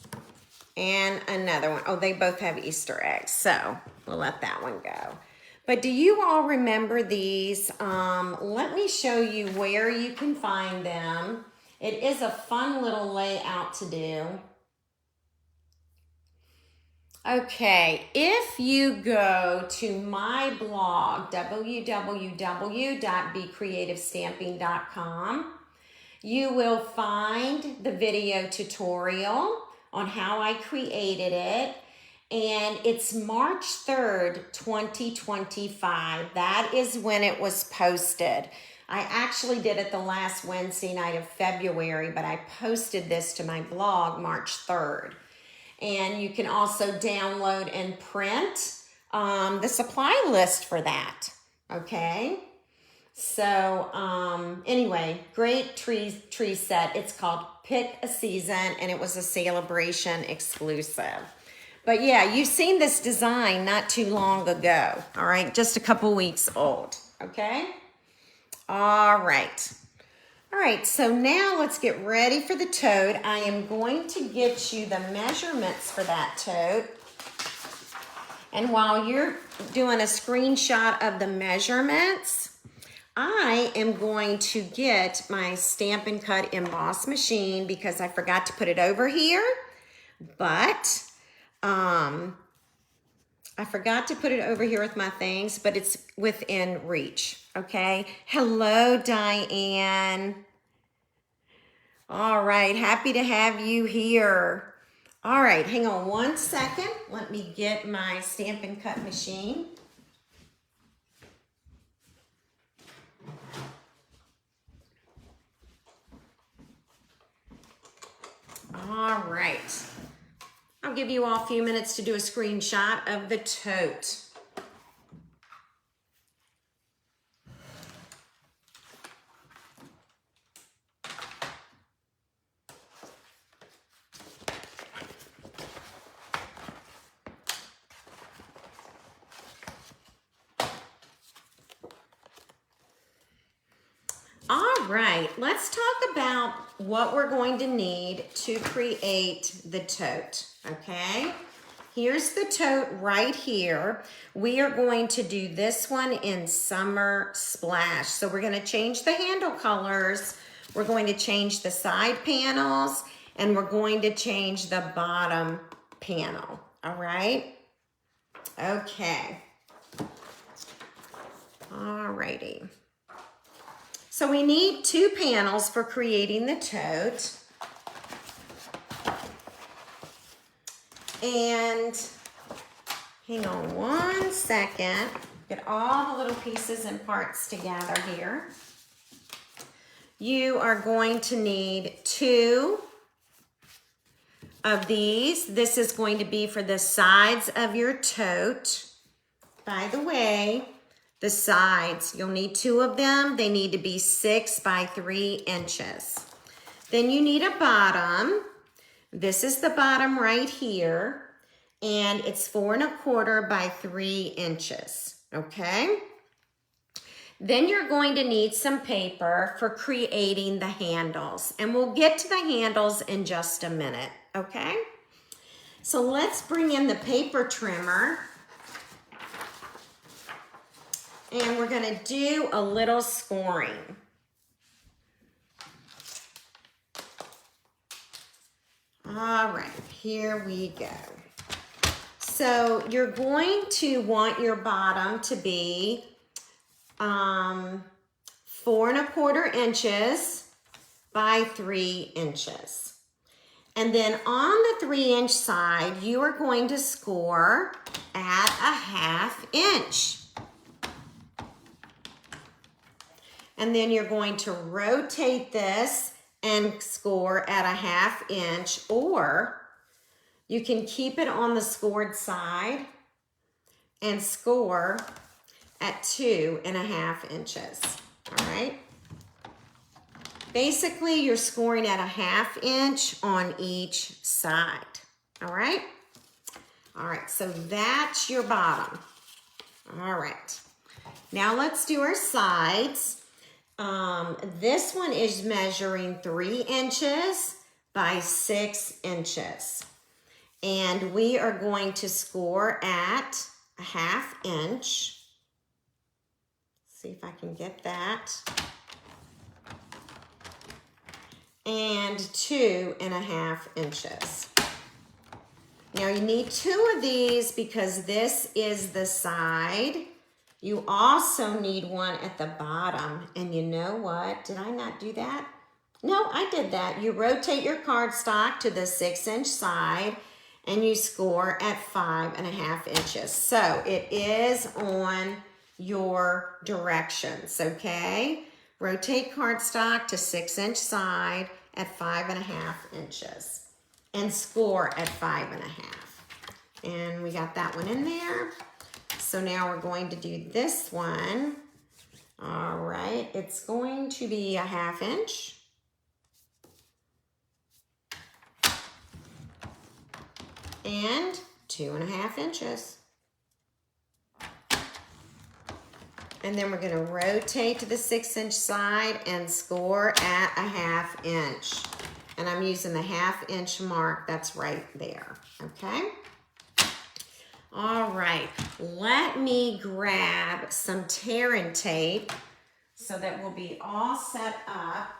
And another one. Oh, they both have Easter eggs, so we'll let that one go. But do you all remember these? Let me show you where you can find them. It is a fun little layout to do. Okay, if you go to my blog, www.becreativestamping.com, you will find the video tutorial on how I created it. And it's March 3rd, 2025. That is when it was posted. I actually did it the last Wednesday night of February, but I posted this to my blog March 3rd. And you can also download and print the supply list for that, okay? So anyway, great tree set. It's called Pick a Season, and it was a celebration exclusive. But yeah, you've seen this design not too long ago, all right? Just a couple weeks old, okay? All right. All right, so now let's get ready for the tote. I am going to get you the measurements for that tote. And while you're doing a screenshot of the measurements, I am going to get my Stampin' Cut emboss machine because I forgot to put it over here, but I forgot to put it over here with my things, but it's within reach, okay? Hello, Diane. All right, happy to have you here. All right, hang on one second. Let me get my Stampin' Cut machine. All right. I'll give you all a few minutes to do a screenshot of the tote. All right, let's talk about what we're going to need to create the tote, okay? Here's the tote right here. We are going to do this one in Summer Splash. So we're gonna change the handle colors, we're going to change the side panels, and we're going to change the bottom panel, all right? Okay. All righty. So we need 2 panels for creating the tote. And hang on one second, get all the little pieces and parts together here. You are going to need 2 of these. This is going to be for the sides of your tote. By the way, the sides, you'll need 2 of them. They need to be 6 by 3 inches. Then you need a bottom. This is the bottom right here, and it's 4 1/4 by 3 inches, okay? Then you're going to need some paper for creating the handles, and we'll get to the handles in just a minute, okay? So let's bring in the paper trimmer. And we're gonna do a little scoring. All right, here we go. So you're going to want your bottom to be 4 1/4 inches by 3 inches. And then on the 3-inch side, you are going to score at a 1/2 inch. And then you're going to rotate this and score at a 1/2 inch, or you can keep it on the scored side and score at 2 1/2 inches, all right? Basically, you're scoring at a 1/2 inch on each side, all right? All right, so that's your bottom. All right, now let's do our sides. This one is measuring 3 inches by 6 inches. And we are going to score at a 1/2 inch. See if I can get that. And 2.5 inches. Now you need 2 of these because this is the side. You also need one at the bottom. And you know what? Did I not do that? No, I did that. You rotate your cardstock to the 6-inch side and you score at 5.5 inches. So it is on your directions, okay? Rotate cardstock to 6-inch side at 5.5 inches and score at 5.5. And we got that one in there. So now we're going to do this one. All right, it's going to be 1/2 inch. And 2.5 inches. And then we're going to rotate to the 6-inch side and score at 1/2 inch. And I'm using the 1/2 inch mark that's right there, okay? All right, let me grab some tear and tape so that we'll be all set up.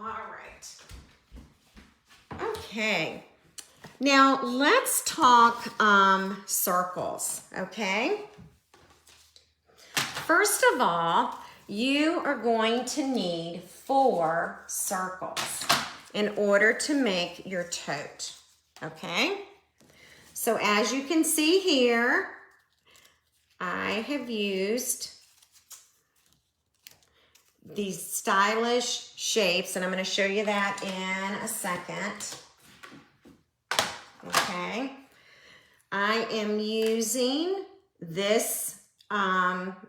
All right. Okay. Now let's talk circles, okay? First of all, you are going to need 4 circles in order to make your tote, okay? So as you can see here, I have used these stylish shapes, and I'm going to show you that in a second. Okay, I am using this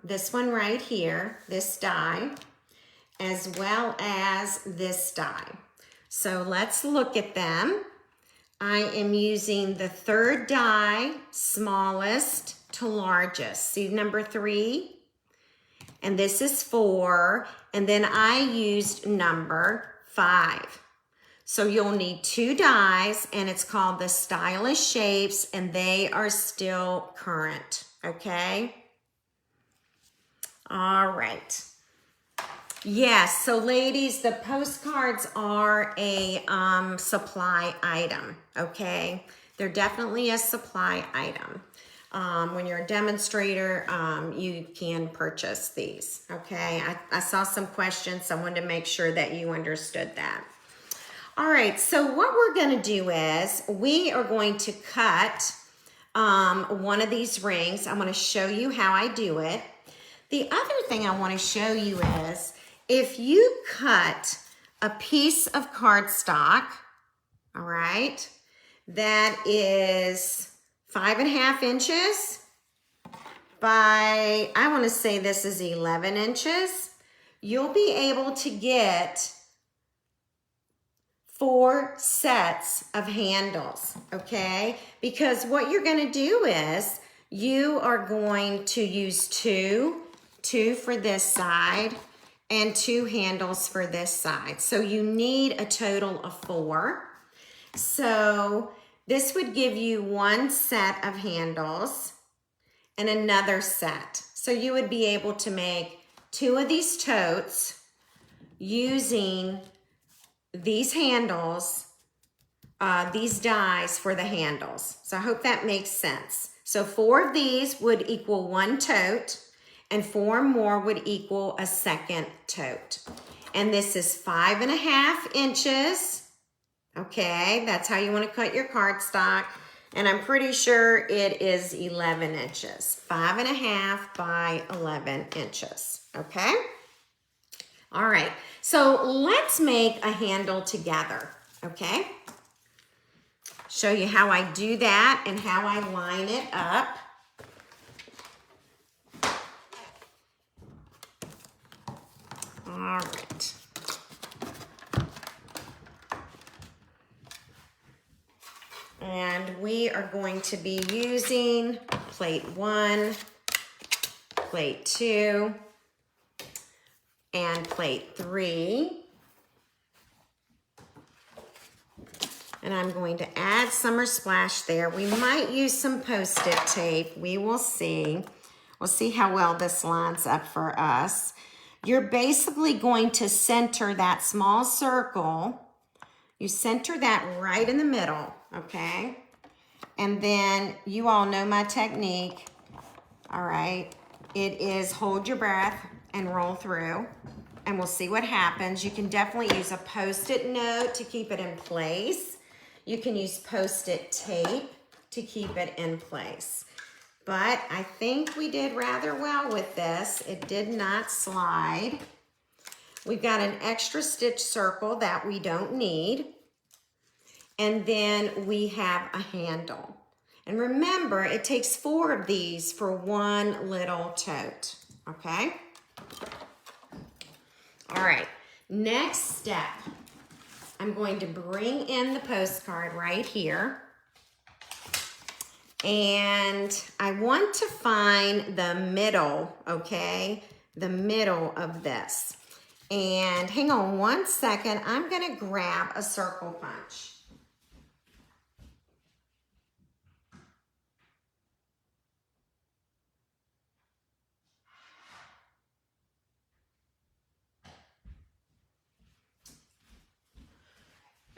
this one right here, this die, as well as this die. So let's look at them. I am using the 3rd die, smallest to largest. See number 3? And this is 4, and then I used number 5. So you'll need 2 dies, and it's called the Stylish Shapes, and they are still current, okay? All right. Yes, so ladies, the postcards are a supply item, okay? They're definitely a supply item. When you're a demonstrator, you can purchase these, okay? I saw some questions, so I wanted to make sure that you understood that. All right, so what we're gonna do is we are going to cut one of these rings. I'm gonna show you how I do it. The other thing I wanna show you is if you cut a piece of cardstock, all right, that is 5.5 inches by, I wanna say this is 11 inches, you'll be able to get 4 sets of handles, okay? Because what you're gonna do is you are going to use two for this side and 2 handles for this side. So you need a total of 4. So this would give you 1 set of handles and another set. So you would be able to make 2 of these totes using these handles, these dies for the handles. So I hope that makes sense. So 4 of these would equal 1 tote, and 4 more would equal a second tote. And this is 5.5 inches. Okay, that's how you want to cut your cardstock. And I'm pretty sure it is 11 inches. 5.5 by 11 inches. Okay? All right, so let's make a handle together, okay? Show you how I do that and how I line it up. All right. And we are going to be using plate 1, plate 2, and plate 3. And I'm going to add Summer Splash there. We might use some Post-it tape. We will see. We'll see how well this lines up for us. You're basically going to center that small circle. You center that right in the middle, okay? And then you all know my technique, all right? It is hold your breath and roll through, and we'll see what happens. You can definitely use a Post-it note to keep it in place. You can use Post-it tape to keep it in place. But I think we did rather well with this. It did not slide. We've got an extra stitch circle that we don't need. And then we have a handle. And remember, it takes 4 of these for one little tote, okay? All right, next step. I'm going to bring in the postcard right here. And I want to find the middle, okay? The middle of this. And hang on one second, I'm gonna grab a circle punch.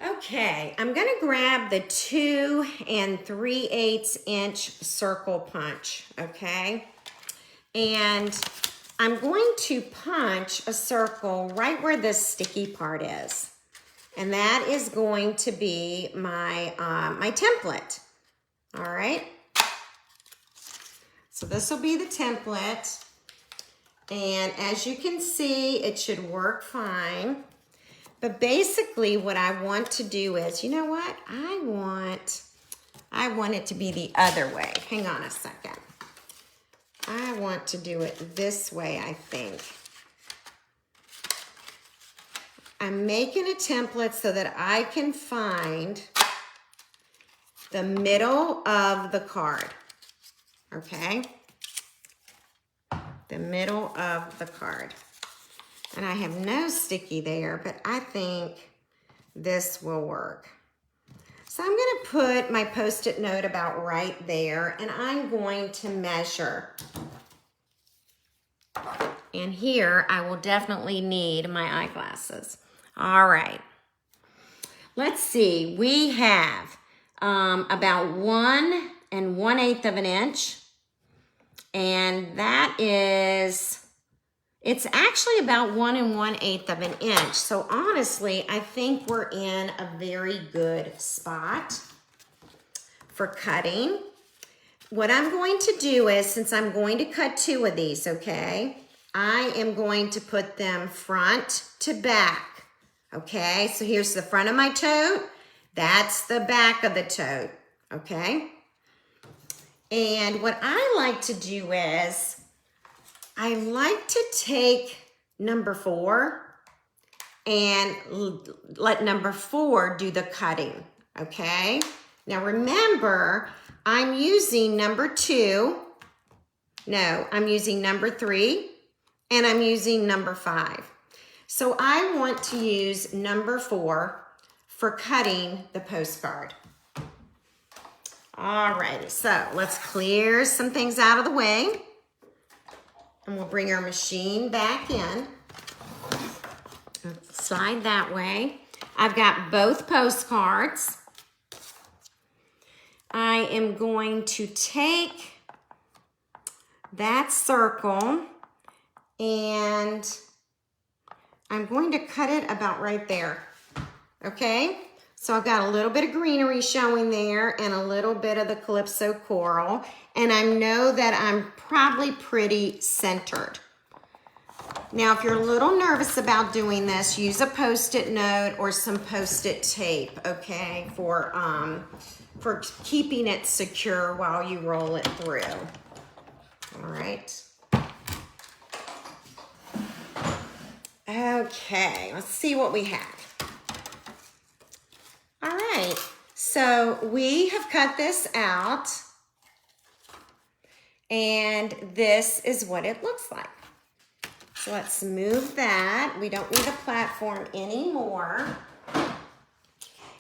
Okay, I'm gonna grab the 2 3/8 inch circle punch, okay? And I'm going to punch a circle right where this sticky part is. And that is going to be my, my template, all right? So this will be the template. And as you can see, it should work fine. But basically what I want to do is, you know what? I want it to be the other way. Hang on a second. I want to do it this way, I think. I'm making a template so that I can find the middle of the card, okay? The middle of the card. And I have no sticky there, but I think this will work. So I'm gonna put my Post-it note about right there, and I'm going to measure. And here, I will definitely need my eyeglasses. All right. Let's see, we have about 1 1/8 of an inch. And that is, it's actually about 1 1/8 of an inch. So honestly, I think we're in a very good spot for cutting. What I'm going to do is, since I'm going to cut 2 of these, okay, I am going to put them front to back, okay? So here's the front of my tote. That's the back of the tote, okay? And what I like to do is, I like to take number 4 and let number 4 do the cutting, okay? Now remember, I'm using number 2, no, I'm using number 3, and I'm using number 5. So I want to use number 4 for cutting the postcard. Alrighty, so let's clear some things out of the way. And we'll bring our machine back in. Slide that way. I've got both postcards. I am going to take that circle and I'm going to cut it about right there, okay? So I've got a little bit of greenery showing there and a little bit of the Calypso coral, and I know that I'm probably pretty centered. Now, if you're a little nervous about doing this, use a Post-it note or some Post-it tape, okay, for keeping it secure while you roll it through. All right. Okay, let's see what we have. All right, so we have cut this out, and this is what it looks like. So let's move that. We don't need a platform anymore.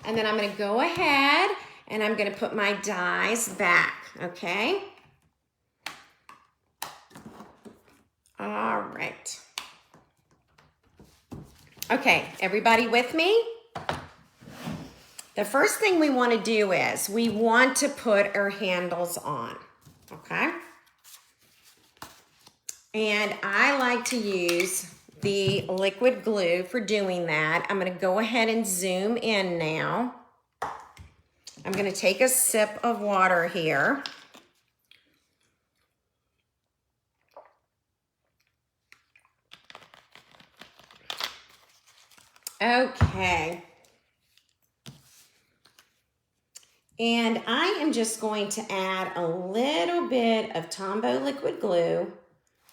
And then I'm gonna go ahead and I'm gonna put my dies back, okay? All right. Okay, everybody with me? The first thing we want to do is we want to put our handles on, okay? And I like to use the liquid glue for doing that. I'm going to go ahead and zoom in now. I'm going to take a sip of water here. Okay. And I am just going to add a little bit of Tombow liquid glue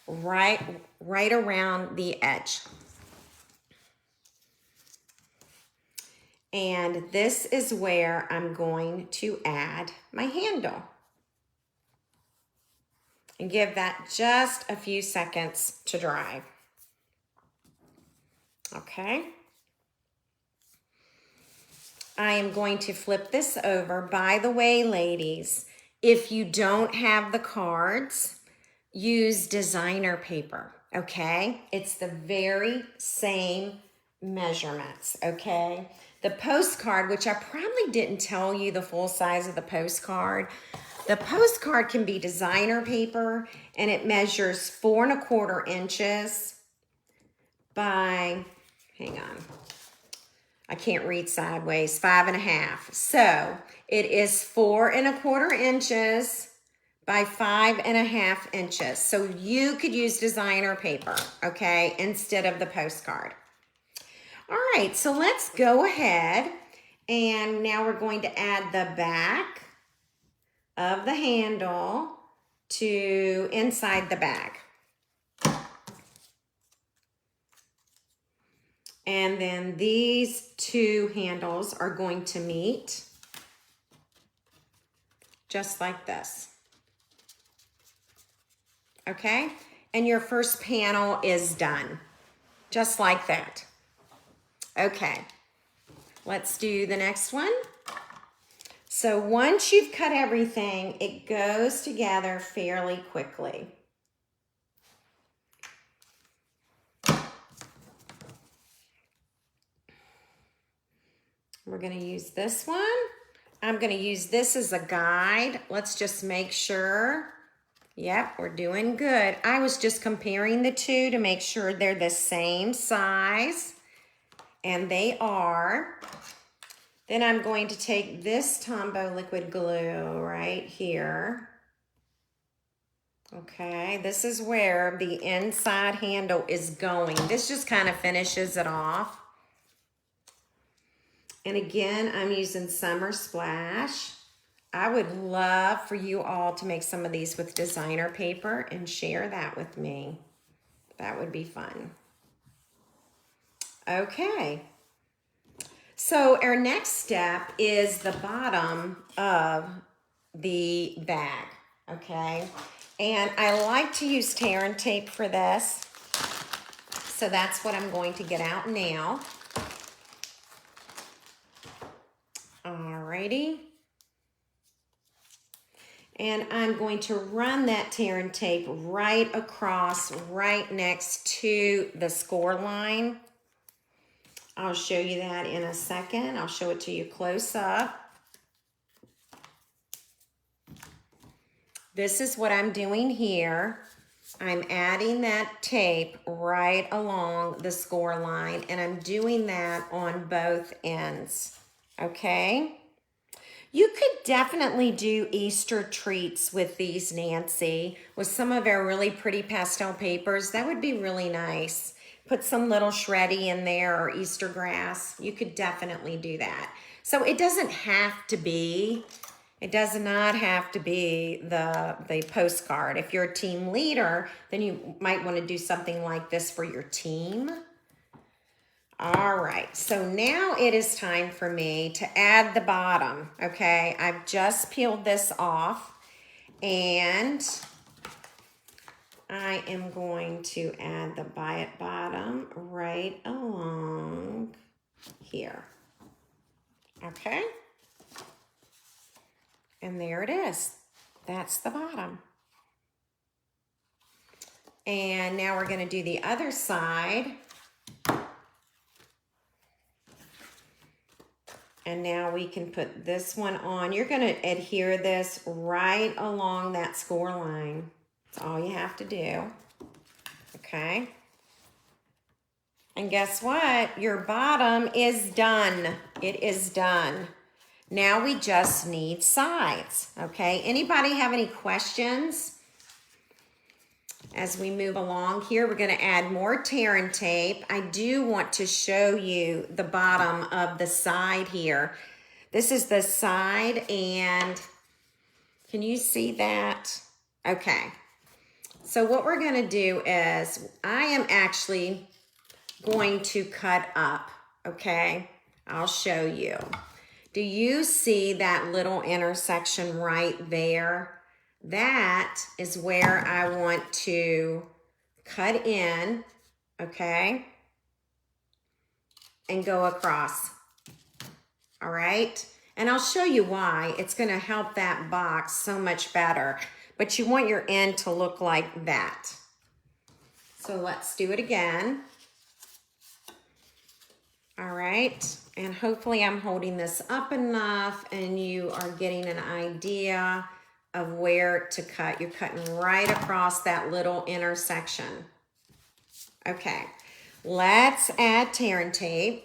right around the edge. And this is where I'm going to add my handle. And give that just a few seconds to dry. Okay. I am going to flip this over. By the way, ladies, if you don't have the cards, use designer paper, okay? It's the very same measurements, okay? The postcard, which I probably didn't tell you the full size of the postcard. The postcard can be designer paper and it measures 4 1/4 inches by, hang on, I can't read sideways, 5 1/2. So it is 4 1/4 inches by 5 1/2 inches. So you could use designer paper, okay, instead of the postcard. All right, so let's go ahead and now we're going to add the back of the handle to inside the bag. And then these two handles are going to meet just like this. Okay? And your first panel is done, just like that. Okay, let's do the next one. So once you've cut everything, it goes together fairly quickly. We're gonna use this one. I'm gonna use this as a guide. Let's just make sure. Yep, we're doing good. I was just comparing the two to make sure they're the same size, and they are. Then I'm going to take this Tombow liquid glue right here. Okay, this is where the inside handle is going. This just kind of finishes it off. And again, I'm using Summer Splash. I would love for you all to make some of these with designer paper and share that with me. That would be fun. Okay. So our next step is the bottom of the bag, okay? And I like to use tear and tape for this. So that's what I'm going to get out now. Alrighty. And I'm going to run that tear and tape right across, right next to the score line. I'll show you that in a second. I'll show it to you close up. This is what I'm doing here. I'm adding that tape right along the score line, and I'm doing that on both ends, okay? You could definitely do Easter treats with these, Nancy, with some of our really pretty pastel papers. That would be really nice. Put some little shreddy in there or Easter grass. You could definitely do that. So it doesn't have to be, it does not have to be the postcard. If you're a team leader, then you might want to do something like this for your team. All right, so now it is time for me to add the bottom, okay? I've just peeled this off, and I am going to add the bottom right along here. Okay. And there it is. That's the bottom. And now we're going to do the other side. And now we can put this one on. You're going to adhere this right along that score line. That's all you have to do. Okay. And guess what? Your bottom is done. It is done. Now we just need sides. Okay. Anybody have any questions? As we move along here, we're going to add more tear and tape. I do want to show you the bottom of the side here. This is the side, and can you see that? Okay. So what we're going to do is I am actually going to cut up, okay? I'll show you. Do you see that little intersection right there? That is where I want to cut in, okay, and go across, all right? And I'll show you why. It's going to help that box so much better, but you want your end to look like that. So let's do it again. All right, and hopefully I'm holding this up enough and you are getting an idea of where to cut. You're cutting right across that little intersection. Okay, let's add tear and tape.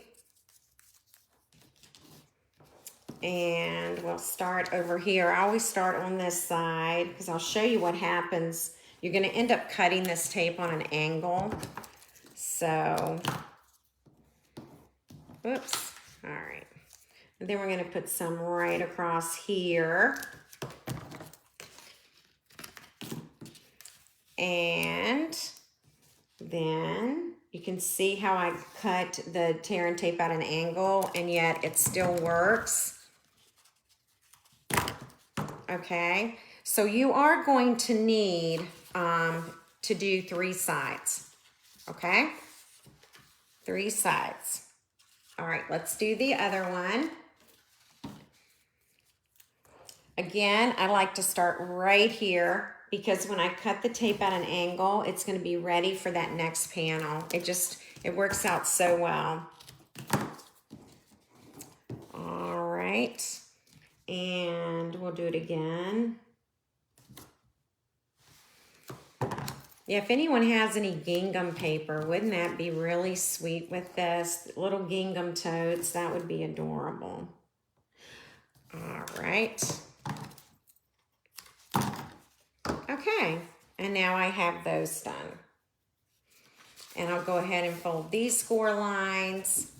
And we'll start over here. I always start on this side because I'll show you what happens. You're gonna end up cutting this tape on an angle. So, oops, all right. And then we're gonna put some right across here. And then you can see how I cut the tear and tape at an angle, and yet it still works. Okay, so you are going to need to do 3 sides, okay? 3 sides. All right, let's do the other one. Again, I like to start right here because when I cut the tape at an angle, it's going to be ready for that next panel. It works out so well. All right. And we'll do it again. Yeah, if anyone has any gingham paper, wouldn't that be really sweet with this? Little gingham totes, that would be adorable. All right. Okay, and now I have those done. And I'll go ahead and fold these score lines.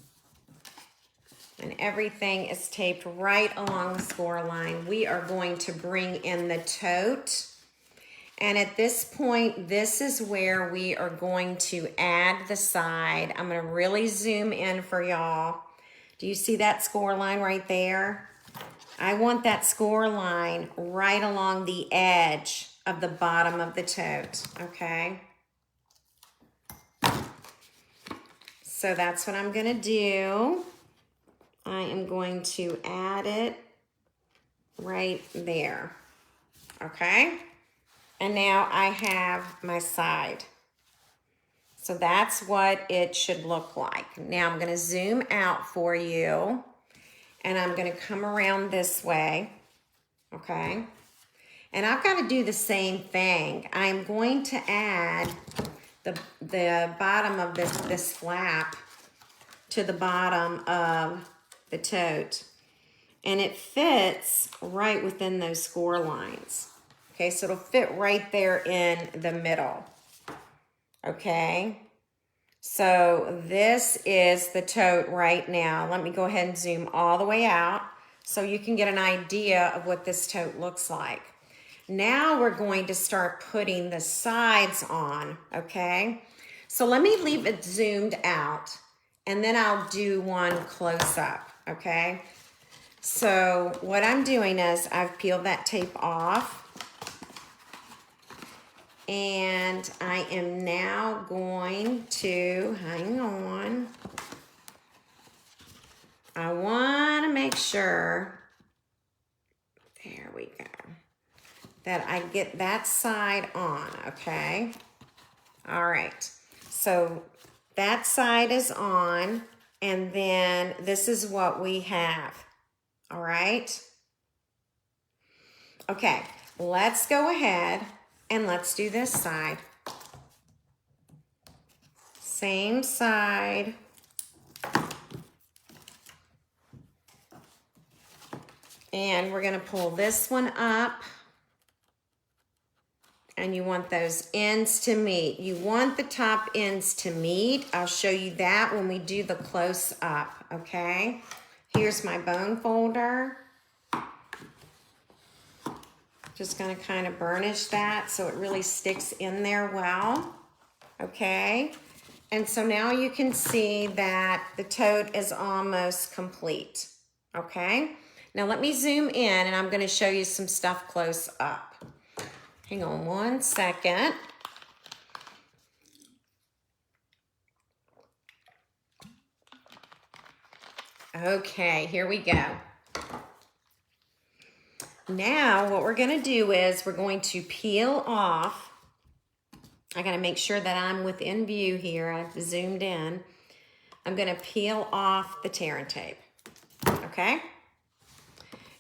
And everything is taped right along the score line. We are going to bring in the tote. And at this point, this is where we are going to add the side. I'm gonna really zoom in for y'all. Do you see that score line right there? I want that score line right along the edge of the bottom of the tote, okay? So that's what I'm gonna do. I am going to add it right there, okay? And now I have my side. So that's what it should look like. Now I'm gonna zoom out for you, and I'm gonna come around this way, okay? And I've gotta do the same thing. I'm going to add the bottom of this flap to the bottom of the tote. And it fits right within those score lines. Okay, so it'll fit right there in the middle. Okay, so this is the tote right now. Let me go ahead and zoom all the way out so you can get an idea of what this tote looks like. Now we're going to start putting the sides on, okay? So let me leave it zoomed out, and then I'll do one close up, okay? So what I'm doing is I've peeled that tape off, and I am now going to, hang on, I want to make sure, there we go, that I get that side on, okay? All right, so that side is on, and then this is what we have, all right? Okay, let's go ahead and let's do this side. Same side. And we're gonna pull this one up. And you want those ends to meet. You want the top ends to meet. I'll show you that when we do the close up, okay? Here's my bone folder. Just gonna kind of burnish that so it really sticks in there well, okay? And so now you can see that the tote is almost complete, okay? Now let me zoom in and I'm gonna show you some stuff close up. Hang on one second. Okay, here we go. Now what we're gonna do is we're going to peel off. I gotta make sure that I'm within view here. I've zoomed in. I'm gonna peel off the tear and tape, okay?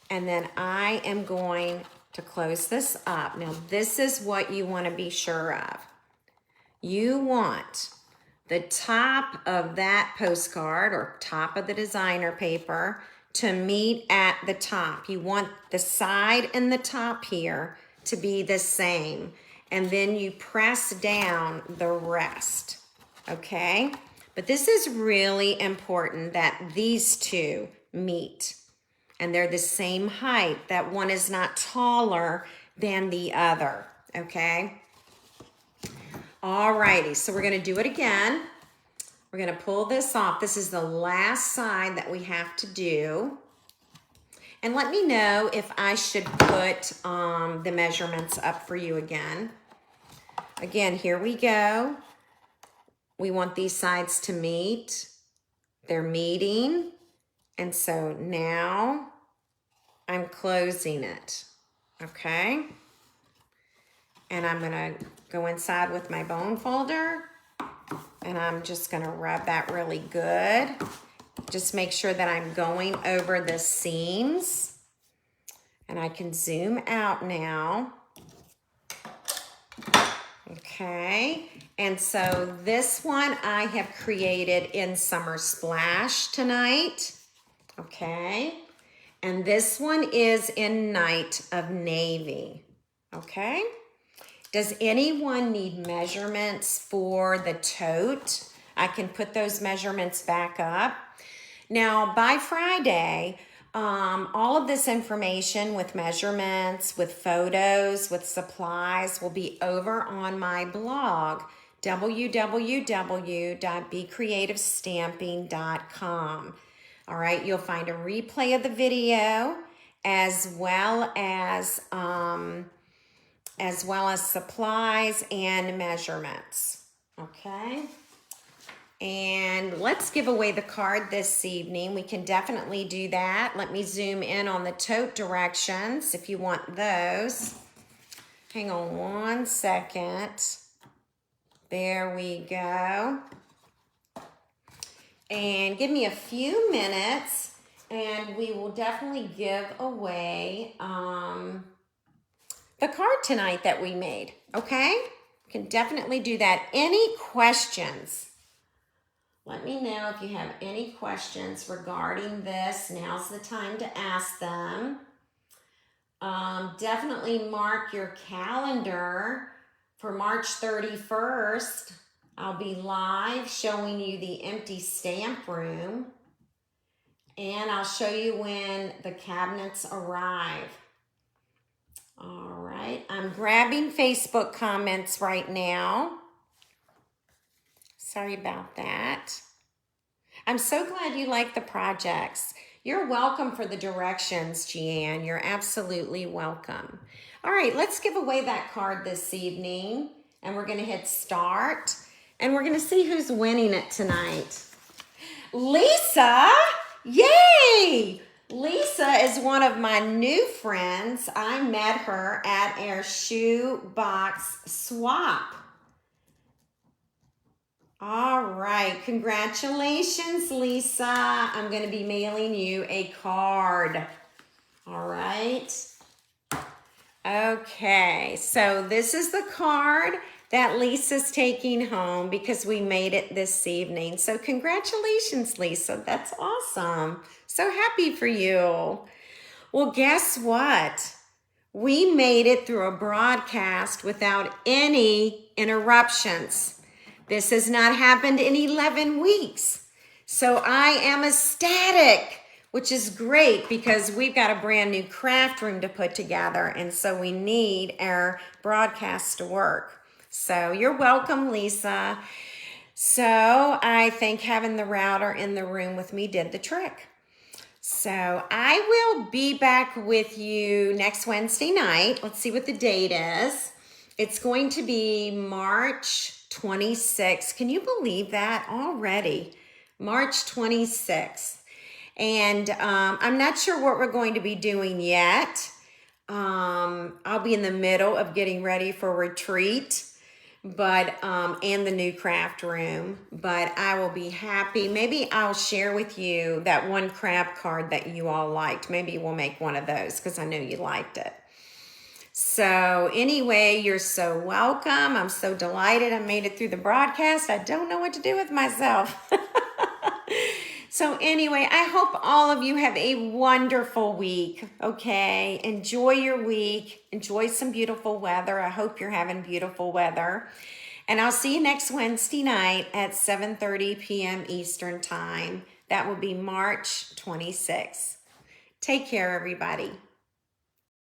And then I am going to close this up. Now this is what you want to be sure of. You want the top of that postcard or top of the designer paper to meet at the top. You want the side and the top here to be the same. And then you press down the rest, okay? But this is really important that these two meet. And they're the same height, that one is not taller than the other, okay? Alrighty, so we're gonna do it again. We're gonna pull this off. This is the last side that we have to do. And let me know if I should put the measurements up for you again. Again, here we go. We want these sides to meet. They're meeting. And so now I'm closing it, okay? And I'm gonna go inside with my bone folder and I'm just gonna rub that really good. Just make sure that I'm going over the seams. And I can zoom out now. Okay, and so this one I have created in Summer Splash tonight, okay? And this one is in Night of Navy, okay? Does anyone need measurements for the tote? I can put those measurements back up. Now, by Friday, all of this information with measurements, with photos, with supplies will be over on my blog, www.becreativestamping.com. All right, you'll find a replay of the video as well as supplies and measurements. Okay. And let's give away the card this evening. We can definitely do that. Let me zoom in on the tote directions if you want those. Hang on one second. There we go. And give me a few minutes and we will definitely give away the card tonight that we made, okay? We can definitely do that. Any questions? Let me know if you have any questions regarding this. Now's the time to ask them. Definitely mark your calendar for March 31st. I'll be live showing you the empty stamp room. And I'll show you when the cabinets arrive. All right, I'm grabbing Facebook comments right now. Sorry about that. I'm so glad you like the projects. You're welcome for the directions, Jeanne. You're absolutely welcome. All right, let's give away that card this evening. And we're gonna hit start. And we're gonna see who's winning it tonight. Lisa, Yay! Lisa is one of my new friends. I met her at our shoe box swap. All right, congratulations, Lisa. I'm going to be mailing you a card. All right. Okay, so this is the card that Lisa's taking home because we made it this evening. So congratulations, Lisa. That's awesome. So happy for you. Well, guess what? We made it through a broadcast without any interruptions. This has not happened in 11 weeks. So I am ecstatic, which is great because we've got a brand new craft room to put together. And so we need our broadcast to work. So you're welcome, Lisa. So I think having the router in the room with me did the trick. So I will be back with you next Wednesday night. Let's see what the date is. It's going to be March 26th. Can you believe that already? March 26th. And I'm not sure what we're going to be doing yet. I'll be in the middle of getting ready for retreat, but and the new craft room. But I will be happy. Maybe I'll share with you that one craft card that you all liked. Maybe we'll make one of those because I know you liked it. So anyway, you're so welcome. I'm so delighted I made it through the broadcast. I don't know what to do with myself. So anyway, I hope all of you have a wonderful week, okay? Enjoy your week. Enjoy some beautiful weather. I hope you're having beautiful weather. And I'll see you next Wednesday night at 7:30 p.m. Eastern Time. That will be March 26th. Take care, everybody.